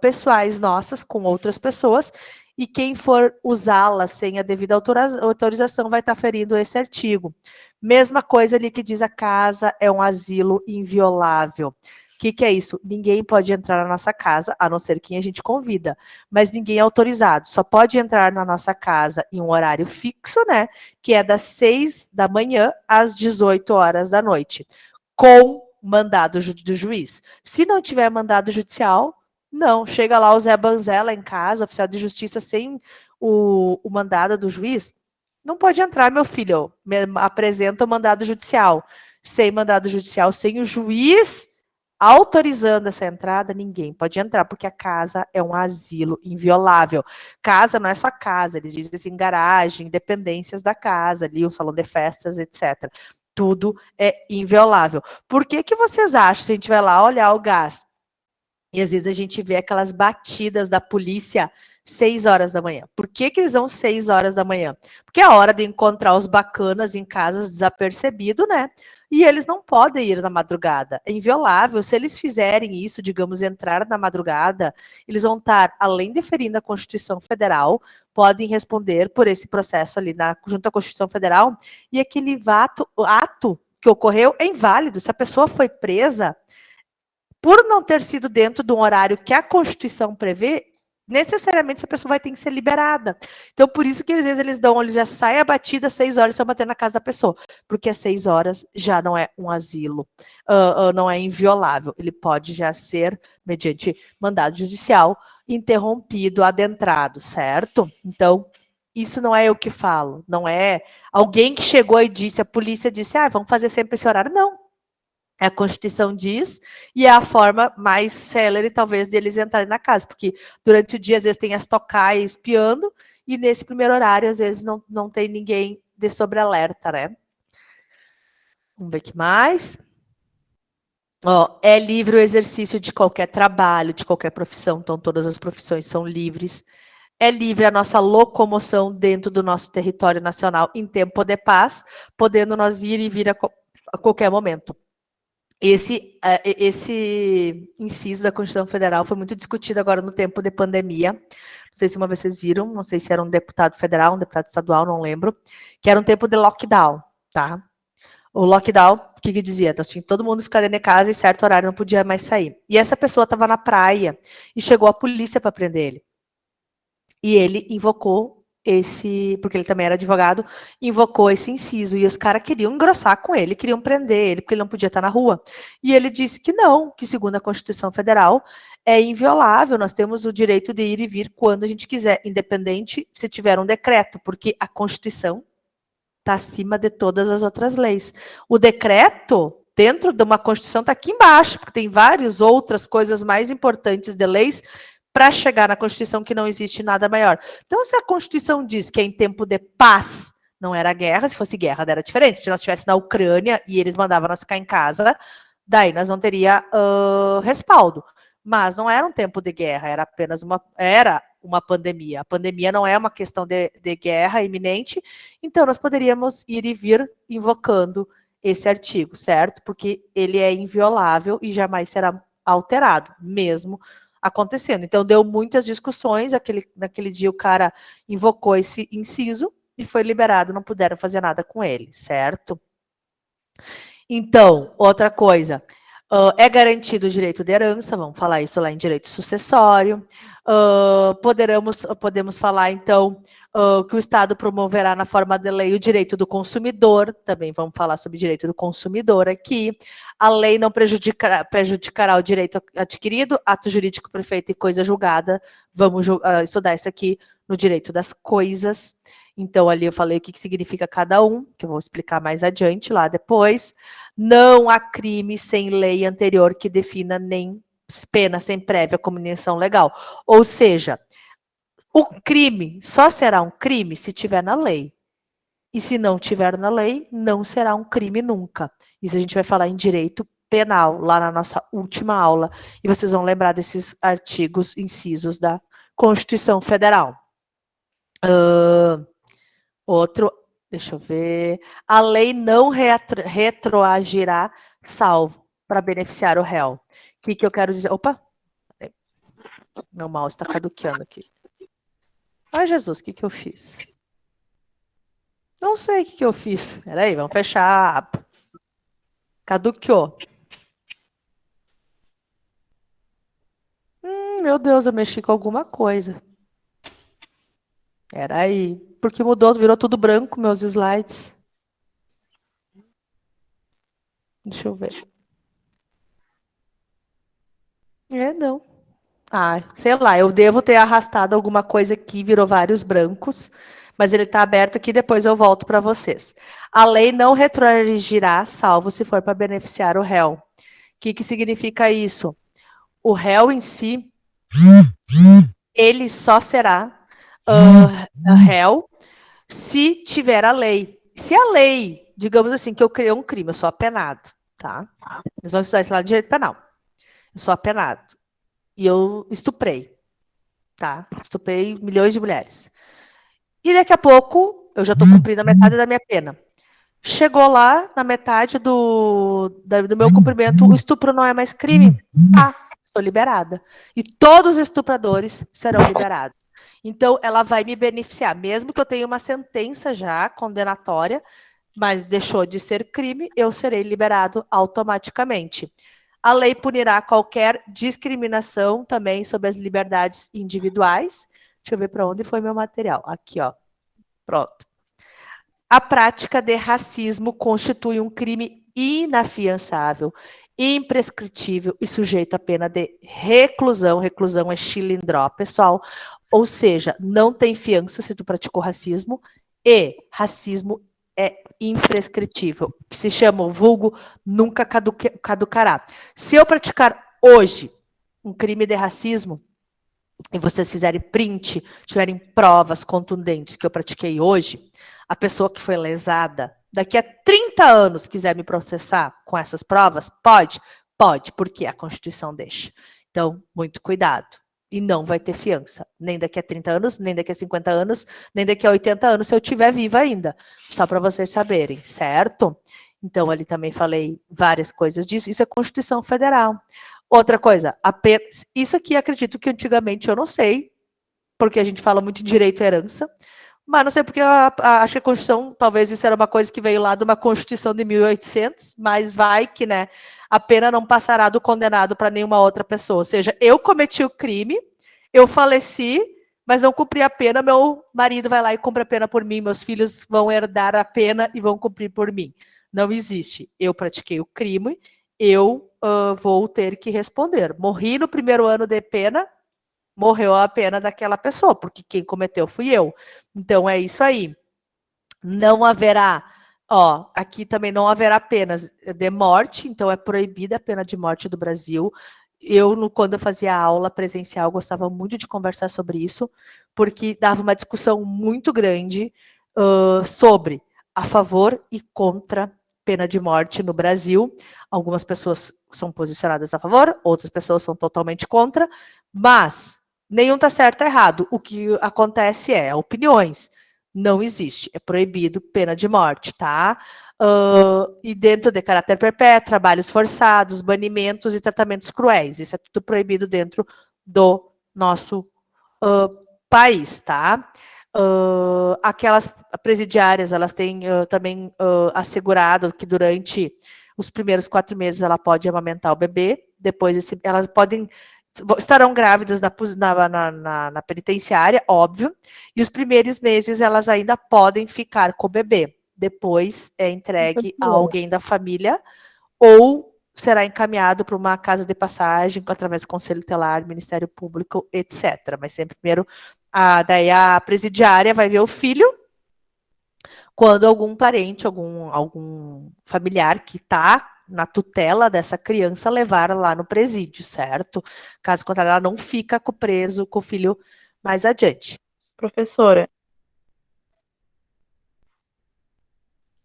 pessoais nossas com outras pessoas, e quem for usá-las sem a devida autorização vai estar ferindo esse artigo. Mesma coisa ali que diz a casa é um asilo inviolável. O que é isso? Ninguém pode entrar na nossa casa, a não ser quem a gente convida, mas ninguém é autorizado. Só pode entrar na nossa casa em um horário fixo, né? Que é das 6 da manhã às 18 horas da noite, com mandado do juiz. Se não tiver mandado judicial, não. Chega lá o Zé Banzella em casa, oficial de justiça, sem o mandado do juiz, não pode entrar, meu filho. Me apresenta o mandado judicial. Sem mandado judicial, sem o juiz autorizando essa entrada, ninguém pode entrar, porque a casa é um asilo inviolável. Casa não é só casa, eles dizem assim, garagem, dependências da casa, ali, o salão de festas, etc. Tudo é inviolável. Por que vocês acham, se a gente vai lá olhar o gás, e às vezes a gente vê aquelas batidas da polícia 6 horas da manhã. Por que eles vão 6 horas da manhã? Porque é a hora de encontrar os bacanas em casas desapercebido, né? E eles não podem ir na madrugada. É inviolável. Se eles fizerem isso, digamos, entrar na madrugada, eles vão estar, além de ferindo a Constituição Federal, podem responder por esse processo ali junto à Constituição Federal, e aquele ato que ocorreu é inválido. Se a pessoa foi presa por não ter sido dentro de um horário que a Constituição prevê, necessariamente essa pessoa vai ter que ser liberada. Então, por isso que às vezes eles já saem a batida 6 horas e estão batendo na casa da pessoa, porque às 6 horas já não é um asilo, não é inviolável. Ele pode já ser, mediante mandado judicial, interrompido, adentrado, certo? Então, isso não é eu que falo, não é alguém que chegou e disse, a polícia disse, vamos fazer sempre esse horário. Não. A Constituição diz, e é a forma mais célere, talvez, deles entrarem na casa, porque durante o dia, às vezes, tem as tocaias espiando, e nesse primeiro horário, às vezes, não tem ninguém de sobrealerta, né? Vamos ver o que mais. É livre o exercício de qualquer trabalho, de qualquer profissão, então todas as profissões são livres. É livre a nossa locomoção dentro do nosso território nacional em tempo de paz, podendo nós ir e vir a qualquer momento. Esse inciso da Constituição Federal foi muito discutido agora no tempo de pandemia. Não sei se uma vez vocês viram, não sei se era um deputado federal, um deputado estadual, não lembro, que era um tempo de lockdown, tá? O lockdown, o que dizia? Então, tinha todo mundo ficar dentro de casa e certo horário não podia mais sair. E essa pessoa estava na praia e chegou a polícia para prender ele. E ele invocou porque ele também era advogado, invocou esse inciso, e os caras queriam engrossar com ele, queriam prender ele, porque ele não podia estar na rua. E ele disse que não, que segundo a Constituição Federal, é inviolável, nós temos o direito de ir e vir quando a gente quiser, independente se tiver um decreto, porque a Constituição está acima de todas as outras leis. O decreto dentro de uma Constituição está aqui embaixo, porque tem várias outras coisas mais importantes de leis para chegar na Constituição que não existe nada maior. Então, se a Constituição diz que é em tempo de paz, não era guerra, se fosse guerra era diferente. Se nós estivéssemos na Ucrânia e eles mandavam nós ficar em casa, daí nós não teria respaldo. Mas não era um tempo de guerra, era apenas uma pandemia. A pandemia não é uma questão de guerra iminente, então nós poderíamos ir e vir invocando esse artigo, certo? Porque ele é inviolável e jamais será alterado, mesmo acontecendo. Então, deu muitas discussões, naquele dia o cara invocou esse inciso e foi liberado, não puderam fazer nada com ele, certo? Então, outra coisa, é garantido o direito de herança, vamos falar isso lá em direito sucessório. Podemos falar, então, que o Estado promoverá na forma de lei o direito do consumidor, também vamos falar sobre direito do consumidor aqui. A lei não prejudicará o direito adquirido, ato jurídico perfeito e coisa julgada. Vamos estudar isso aqui no direito das coisas. Então, ali eu falei o que significa cada um, que eu vou explicar mais adiante lá depois. Não há crime sem lei anterior que defina nem pena sem prévia comunicação legal. Ou seja, o crime só será um crime se tiver na lei. E se não tiver na lei, não será um crime nunca. Isso a gente vai falar em direito penal, lá na nossa última aula. E vocês vão lembrar desses artigos, incisos da Constituição Federal. Outro, deixa eu ver. A lei não retroagirá, salvo para beneficiar o réu. O que eu quero dizer? Opa! Meu mouse está caduqueando aqui. Ai, Jesus, o que eu fiz? Não sei o que eu fiz. Peraí, vamos fechar a aba. Caduqueou. Meu Deus, eu mexi com alguma coisa. Peraí. Porque mudou, virou tudo branco, meus slides. Deixa eu ver. Não. Sei lá, eu devo ter arrastado alguma coisa aqui, virou vários brancos, mas ele está aberto aqui, depois eu volto para vocês. A lei não retroagirá, salvo se for para beneficiar o réu. O que significa isso? O réu em si, ele só será réu se tiver a lei. Se a lei, digamos assim, que eu criei um crime, eu sou apenado, tá? Nós vamos estudar isso lá no direito penal. Eu sou apenado. E eu estuprei, tá? Estuprei milhões de mulheres. E daqui a pouco, eu já estou cumprindo a metade da minha pena. Chegou lá, na metade do meu cumprimento, o estupro não é mais crime. Estou liberada. E todos os estupradores serão liberados. Então, ela vai me beneficiar, mesmo que eu tenha uma sentença já condenatória, mas deixou de ser crime, eu serei liberado automaticamente. A lei punirá qualquer discriminação também sobre as liberdades individuais. Deixa eu ver para onde foi meu material. Aqui, ó. Pronto. A prática de racismo constitui um crime inafiançável, imprescritível e sujeito à pena de reclusão. Reclusão é chilindró, pessoal. Ou seja, não tem fiança se tu praticou racismo, e racismo é imprescritível. Se chama o vulgo, nunca caducará. Se eu praticar hoje um crime de racismo, e vocês fizerem print, tiverem provas contundentes que eu pratiquei hoje, a pessoa que foi lesada, daqui a 30 anos quiser me processar com essas provas, pode? Pode, porque a Constituição deixa. Então, muito cuidado. E não vai ter fiança, nem daqui a 30 anos, nem daqui a 50 anos, nem daqui a 80 anos, se eu estiver viva ainda. Só para vocês saberem, certo? Então, ali também falei várias coisas disso. Isso é Constituição Federal. Outra coisa, isso aqui acredito que antigamente eu não sei, porque a gente fala muito de direito à herança, mas não sei porque acho que a Constituição, talvez isso era uma coisa que veio lá de uma Constituição de 1800, mas vai que, né, a pena não passará do condenado para nenhuma outra pessoa. Ou seja, eu cometi o crime, eu faleci, mas não cumpri a pena, meu marido vai lá e cumpre a pena por mim, meus filhos vão herdar a pena e vão cumprir por mim. Não existe. Eu pratiquei o crime, eu vou ter que responder. Morri no primeiro ano de pena, morreu a pena daquela pessoa, porque quem cometeu fui eu. Então, é isso aí. Não haverá Ó, aqui também não haverá penas de morte, então é proibida a pena de morte do Brasil. Quando eu fazia aula presencial, gostava muito de conversar sobre isso, porque dava uma discussão muito grande sobre a favor e contra pena de morte no Brasil. Algumas pessoas são posicionadas a favor, outras pessoas são totalmente contra, mas nenhum está certo ou errado. O que acontece é opiniões. Não existe, é proibido pena de morte, tá? E dentro de caráter perpétuo, trabalhos forçados, banimentos e tratamentos cruéis. Isso é tudo proibido dentro do nosso país, tá? Aquelas presidiárias, elas têm também assegurado que durante os primeiros 4 meses ela pode amamentar o bebê, depois elas estarão grávidas na penitenciária, óbvio, e os primeiros meses elas ainda podem ficar com o bebê. Depois é entregue a alguém da família ou será encaminhado para uma casa de passagem através do Conselho Tutelar, Ministério Público, etc. Mas sempre primeiro, daí a presidiária vai ver o filho quando algum parente, algum familiar que está na tutela dessa criança levar lá no presídio, certo? Caso contrário, ela não fica preso com o filho mais adiante. Professora,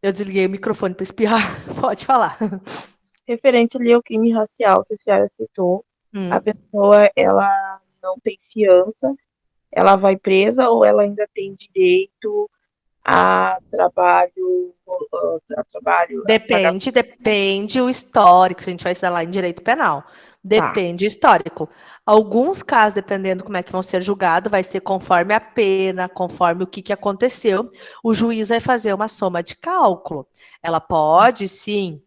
Eu desliguei o microfone para espirrar. Pode falar. referente ali ao crime racial que a senhora citou, a pessoa, ela não tem fiança, ela vai presa ou ela ainda tem direito a trabalho, Depende o histórico, se a gente vai lá em direito penal. Depende histórico. Alguns casos, dependendo como é que vão ser julgados, vai ser conforme a pena, conforme o que aconteceu, o juiz vai fazer uma soma de cálculo. Ela pode, sim,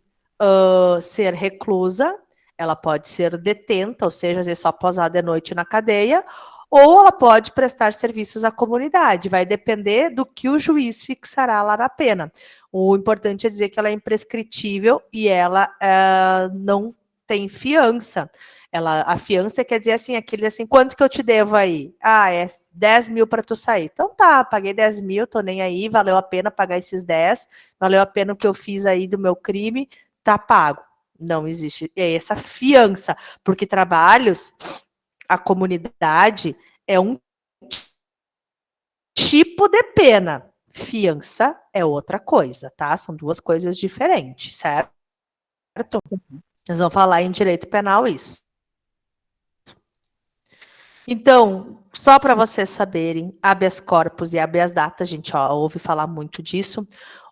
ser reclusa, ela pode ser detenta, ou seja, às vezes só posar de noite na cadeia, ou ela pode prestar serviços à comunidade, vai depender do que o juiz fixará lá na pena. O importante é dizer que ela é imprescritível e ela não tem fiança. A fiança quer dizer assim, quanto que eu te devo aí? É 10 mil para tu sair. Então tá, paguei 10 mil, tô nem aí, valeu a pena pagar esses 10, valeu a pena o que eu fiz aí do meu crime, tá pago. Não existe essa fiança, porque trabalhos, a comunidade é um tipo de pena. Fiança é outra coisa, tá? São duas coisas diferentes, certo? Nós vamos falar em direito penal isso. Então, só para vocês saberem, habeas corpus e habeas data, a gente ouve falar muito disso.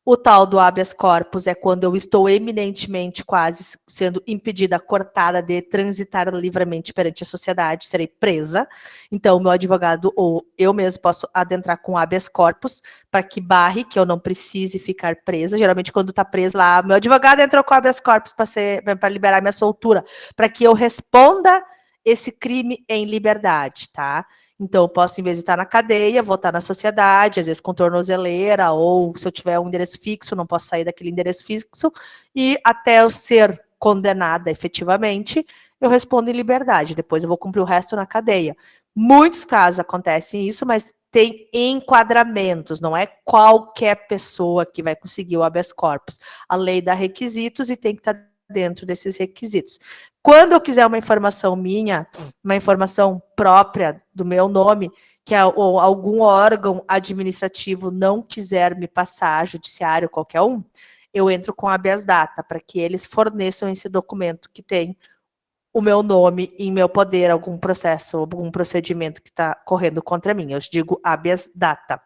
O tal do habeas corpus é quando eu estou eminentemente quase sendo impedida, cortada de transitar livremente perante a sociedade, serei presa. Então, meu advogado ou eu mesmo posso adentrar com habeas corpus para que barre, que eu não precise ficar presa. Geralmente, quando está presa lá, meu advogado entrou com habeas corpus para liberar minha soltura, para que eu responda esse crime em liberdade, tá? Então, eu posso, em vez de estar na cadeia, voltar na sociedade, às vezes com tornozeleira, ou se eu tiver um endereço fixo, não posso sair daquele endereço fixo, e até eu ser condenada efetivamente, eu respondo em liberdade, depois eu vou cumprir o resto na cadeia. Muitos casos acontecem isso, mas tem enquadramentos, não é qualquer pessoa que vai conseguir o habeas corpus. A lei dá requisitos e tem que estar dentro desses requisitos. Quando eu quiser uma informação minha, uma informação própria do meu nome, que algum órgão administrativo não quiser me passar, judiciário, qualquer um, eu entro com habeas data, para que eles forneçam esse documento que tem o meu nome em meu poder, algum processo, algum procedimento que está correndo contra mim. Eu digo habeas data.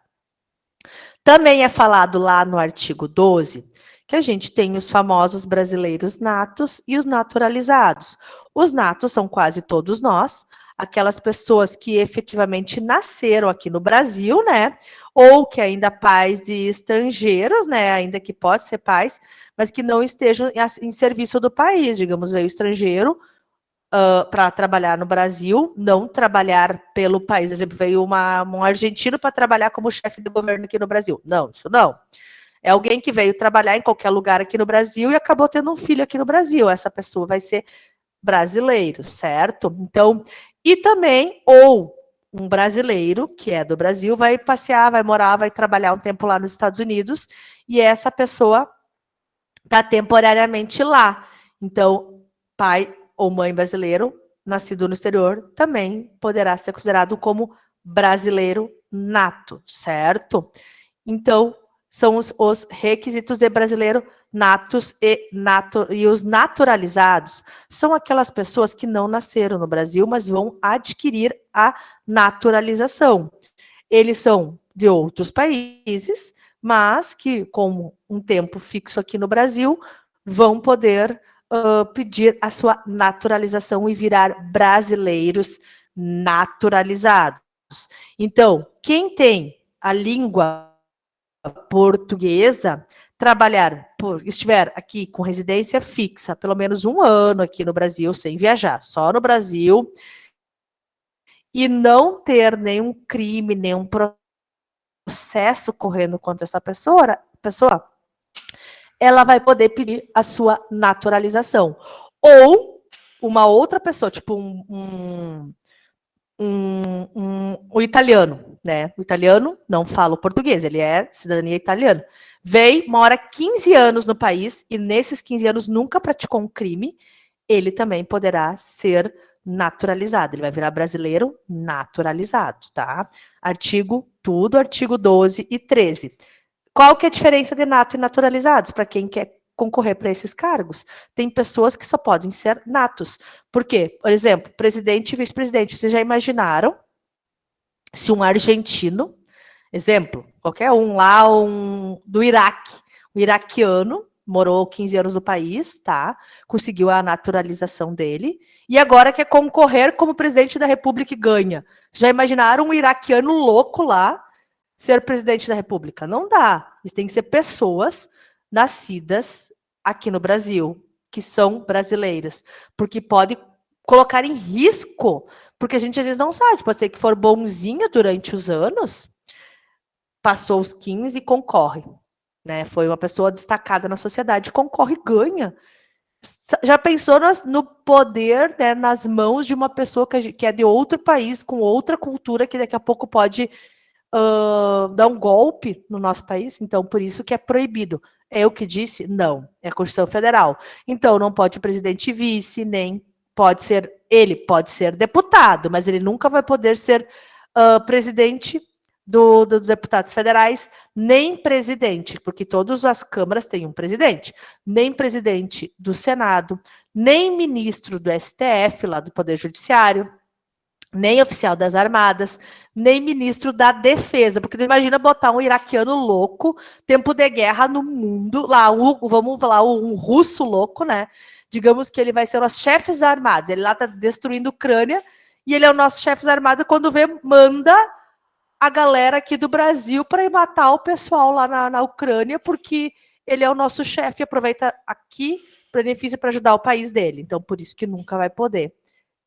Também é falado lá no artigo 12 que a gente tem os famosos brasileiros natos e os naturalizados. Os natos são quase todos nós, aquelas pessoas que efetivamente nasceram aqui no Brasil, né? Ou que ainda pais de estrangeiros, né? Ainda que pode ser pais, mas que não estejam em serviço do país. Digamos, veio estrangeiro para trabalhar no Brasil, não trabalhar pelo país. Por exemplo, veio um argentino para trabalhar como chefe do governo aqui no Brasil. Não, isso não. É alguém que veio trabalhar em qualquer lugar aqui no Brasil e acabou tendo um filho aqui no Brasil. Essa pessoa vai ser brasileiro, certo? Então, e também, ou um brasileiro, que é do Brasil, vai passear, vai morar, vai trabalhar um tempo lá nos Estados Unidos, e essa pessoa está temporariamente lá. Então, pai ou mãe brasileiro, nascido no exterior, também poderá ser considerado como brasileiro nato, certo? Então, são os requisitos de brasileiro natos e os naturalizados são aquelas pessoas que não nasceram no Brasil, mas vão adquirir a naturalização. Eles são de outros países, mas que, com um tempo fixo aqui no Brasil, vão poder pedir a sua naturalização e virar brasileiros naturalizados. Então, quem tem a língua portuguesa, estiver aqui com residência fixa, pelo menos 1 ano aqui no Brasil, sem viajar, só no Brasil, e não ter nenhum crime, nenhum processo correndo contra essa pessoa, ela vai poder pedir a sua naturalização. Ou uma outra pessoa, tipo o italiano, né? O italiano não fala o português, ele é cidadania italiana. Vem, mora 15 anos no país e nesses 15 anos nunca praticou um crime, ele também poderá ser naturalizado. Ele vai virar brasileiro naturalizado, tá? Artigo 12 e 13. Qual que é a diferença de nato e naturalizados para quem quer concorrer para esses cargos? Tem pessoas que só podem ser natos. Por quê? Por exemplo, presidente e vice-presidente. Vocês já imaginaram se um argentino, exemplo, qualquer um lá, do Iraque, um iraquiano, morou 15 anos no país, tá? Conseguiu a naturalização dele, e agora quer concorrer como presidente da República e ganha. Vocês já imaginaram um iraquiano louco lá ser presidente da República? Não dá. Eles têm que ser pessoas nascidas aqui no Brasil, que são brasileiras, porque pode colocar em risco, porque a gente às vezes não sabe, pode ser que for bonzinho durante os anos, passou os 15 e concorre, né? Foi uma pessoa destacada na sociedade, concorre e ganha. Já pensou no poder, né, nas mãos de uma pessoa que é de outro país, com outra cultura, que daqui a pouco pode dar um golpe no nosso país? Então, por isso que é proibido. É eu que disse? Não. É a Constituição Federal. Então, não pode presidente e vice, nem pode ser... Ele pode ser deputado, mas ele nunca vai poder ser presidente dos deputados federais, nem presidente, porque todas as câmaras têm um presidente, nem presidente do Senado, nem ministro do STF, lá do Poder Judiciário, nem oficial das Armadas, nem ministro da Defesa, porque tu imagina botar um iraquiano louco, tempo de guerra no mundo, lá, vamos falar, um russo louco, né? Digamos que ele vai ser o nosso chefe das Armadas, ele lá tá destruindo a Ucrânia, e ele é o nosso chefe das Armadas, quando vê, manda a galera aqui do Brasil para ir matar o pessoal lá na Ucrânia, porque ele é o nosso chefe e aproveita aqui benefício para ajudar o país dele. Então, por isso que nunca vai poder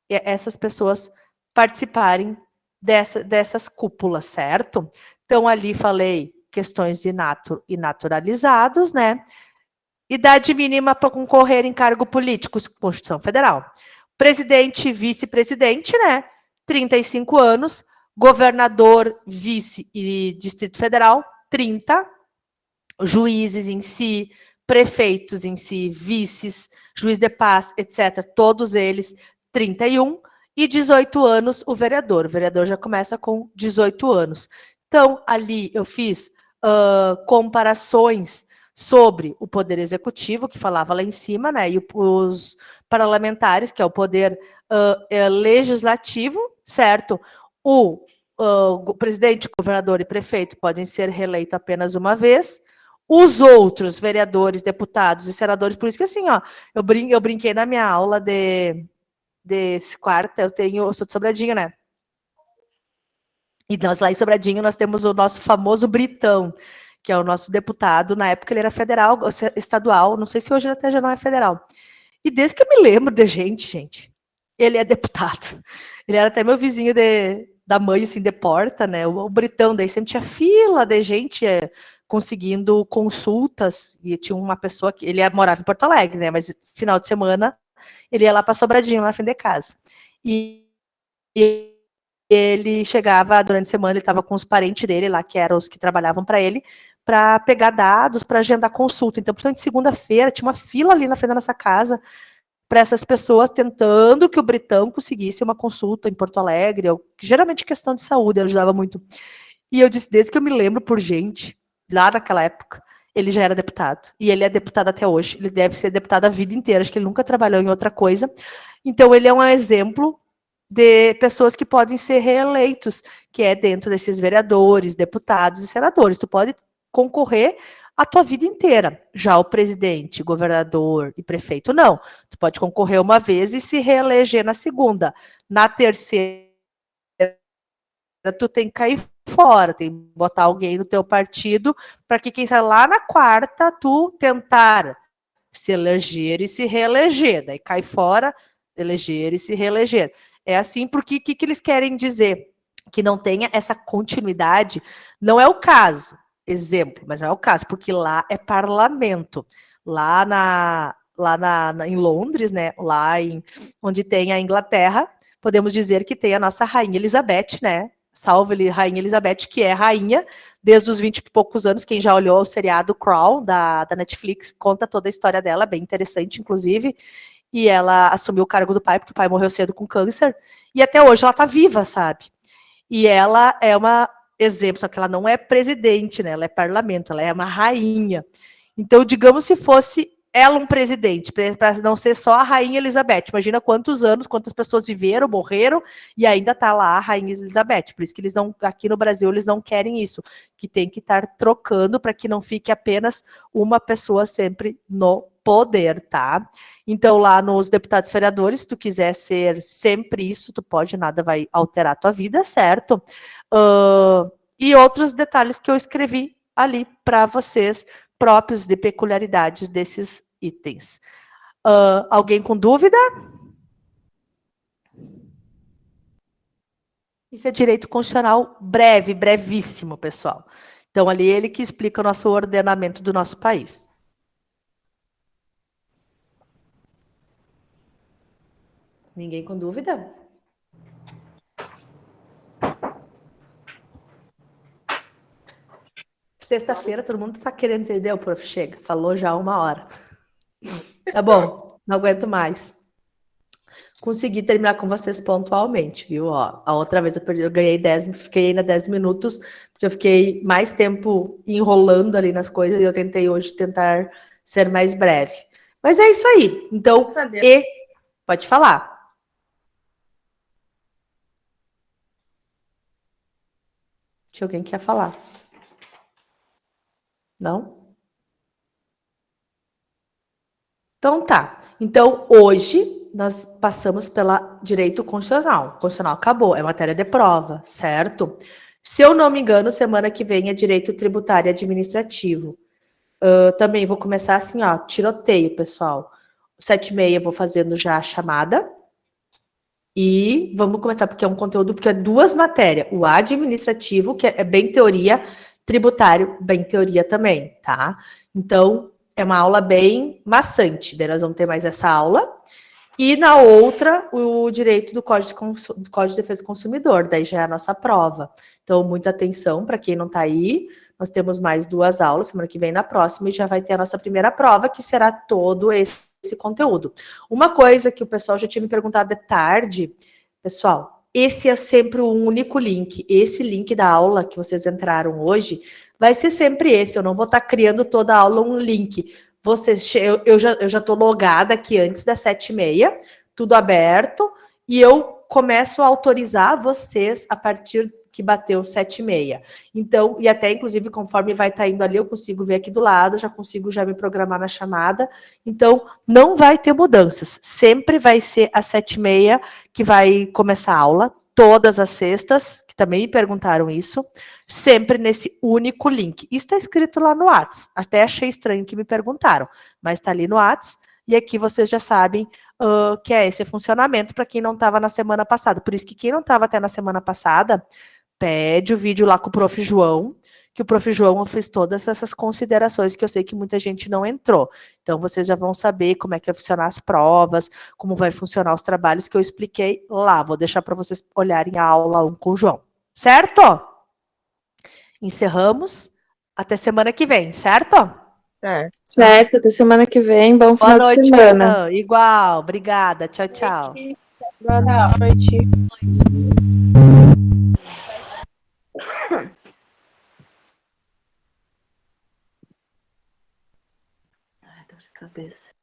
essas pessoas participarem dessas cúpulas, certo? Então, ali falei questões de nato e naturalizados, né? Idade mínima para concorrer em cargo político, Constituição Federal. Presidente e vice-presidente, né? 35 anos. Governador, vice e Distrito Federal, 30. Juízes em si, prefeitos em si, vices, juiz de paz, etc. Todos eles, 31. E 18 anos o vereador. O vereador já começa com 18 anos. Então, ali eu fiz comparações sobre o poder executivo, que falava lá em cima, né? E os parlamentares, que é o poder legislativo, certo? O presidente, governador e prefeito podem ser reeleitos apenas uma vez. Os outros vereadores, deputados e senadores, por isso que assim, ó, eu brinquei na minha aula de quarta, eu sou de Sobradinho, né? E nós lá em Sobradinho, nós temos o nosso famoso Britão, que é o nosso deputado. Na época ele era federal, estadual, não sei se hoje até já não é federal. E desde que eu me lembro de gente, ele é deputado. Ele era até meu vizinho da mãe, assim, de porta, né? O Britão, daí sempre tinha fila de gente conseguindo consultas, e tinha uma pessoa que... Ele morava em Porto Alegre, né? Mas final de semana, ele ia lá para Sobradinho, na frente de casa. E ele chegava durante a semana, ele estava com os parentes dele lá, que eram os que trabalhavam para ele, para pegar dados, para agendar consulta. Então, principalmente segunda-feira, tinha uma fila ali na frente da nossa casa para essas pessoas tentando que o Britão conseguisse uma consulta em Porto Alegre, ou, geralmente questão de saúde, ele ajudava muito. E eu disse, desde que eu me lembro por gente, lá naquela época, ele já era deputado. E ele é deputado até hoje. Ele deve ser deputado a vida inteira. Acho que ele nunca trabalhou em outra coisa. Então, ele é um exemplo de pessoas que podem ser reeleitos, que é dentro desses vereadores, deputados e senadores. Tu pode concorrer a tua vida inteira. Já o presidente, governador e prefeito, não. Tu pode concorrer uma vez e se reeleger na segunda. Na terceira, tu tem que cair fora, tem que botar alguém do teu partido para que, quem sabe, lá na quarta, tu tentar se eleger e se reeleger. Daí cai fora, eleger e se reeleger. É assim, porque o que eles querem dizer? Que não tenha essa continuidade. Não é o caso, exemplo, mas não é o caso, porque lá é parlamento. Lá em Londres, né? Onde tem a Inglaterra, podemos dizer que tem a nossa rainha Elizabeth, né? Salve Rainha Elizabeth, que é rainha desde os 20 e poucos anos. Quem já olhou o seriado Crown, da Netflix, conta toda a história dela, bem interessante, inclusive. E ela assumiu o cargo do pai, porque o pai morreu cedo com câncer. E até hoje ela tá viva, sabe? E ela é uma exemplo, só que ela não é presidente, né? Ela é parlamento, ela é uma rainha. Então, digamos se fosse ela um presidente, para não ser só a Rainha Elizabeth. Imagina quantos anos, quantas pessoas viveram, morreram, e ainda tá lá a Rainha Elizabeth. Por isso que eles não, aqui no Brasil, eles não querem isso, que tem que estar trocando para que não fique apenas uma pessoa sempre no poder, tá? Então, lá nos deputados e vereadores, se tu quiser ser sempre isso, tu pode, nada vai alterar a tua vida, certo? E outros detalhes que eu escrevi ali para vocês, próprios de peculiaridades desses itens. Alguém com dúvida? Isso é direito constitucional breve, brevíssimo, pessoal. Então, ali ele que explica o nosso ordenamento do nosso país. Ninguém com dúvida? Sexta-feira, todo mundo está querendo dizer, deu, prof, chega. Falou já 1 hora. Tá bom, não aguento mais. Consegui terminar com vocês pontualmente, viu? Ó, a outra vez eu ganhei 10, fiquei ainda 10 minutos, porque eu fiquei mais tempo enrolando ali nas coisas e eu tentei hoje tentar ser mais breve. Mas é isso aí. Então, pode falar. Se alguém quer falar. Não? Então tá. Então, hoje, nós passamos pela direito constitucional. Constitucional acabou, é matéria de prova, certo? Se eu não me engano, semana que vem é direito tributário e administrativo. Também vou começar assim, ó, tiroteio, pessoal. 7h30 eu vou fazendo já a chamada. E vamos começar, porque é um conteúdo, porque é 2 matérias. O administrativo, que é bem teoria, tributário, bem teoria também, tá? Então, é uma aula bem maçante. Daí nós vamos ter mais essa aula. E na outra, o direito do Código de Defesa do Consumidor. Daí já é a nossa prova. Então, muita atenção para quem não está aí. Nós temos mais 2 aulas, semana que vem na próxima, e já vai ter a nossa primeira prova, que será todo esse conteúdo. Uma coisa que o pessoal já tinha me perguntado de tarde, pessoal, esse é sempre o único link. Esse link da aula que vocês entraram hoje vai ser sempre esse. Eu não vou estar criando toda a aula um link. Eu já estou logada aqui antes das 7h30, tudo aberto, e eu começo a autorizar vocês a partir que bateu 7h30. Então, e até, inclusive, conforme vai estar indo ali, eu consigo ver aqui do lado, já consigo já me programar na chamada. Então, não vai ter mudanças. Sempre vai ser às 7h30 que vai começar a aula, todas as sextas, que também me perguntaram isso, sempre nesse único link. Isso está escrito lá no Whats. Até achei estranho que me perguntaram, mas está ali no Whats, e aqui vocês já sabem que é esse funcionamento para quem não estava na semana passada. Por isso que quem não estava até na semana passada, pede o vídeo lá com o prof. João, que o Prof. João fez todas essas considerações que eu sei que muita gente não entrou. Então, vocês já vão saber como é que vai funcionar as provas, como vai funcionar os trabalhos que eu expliquei lá. Vou deixar para vocês olharem a aula 1 com o João. Certo? Encerramos. Até semana que vem, certo? Certo. Certo, até semana que vem. Bom Boa final de noite, semana. Martã. Igual. Obrigada. Tchau, tchau. Boa noite. Ai, dor de cabeça.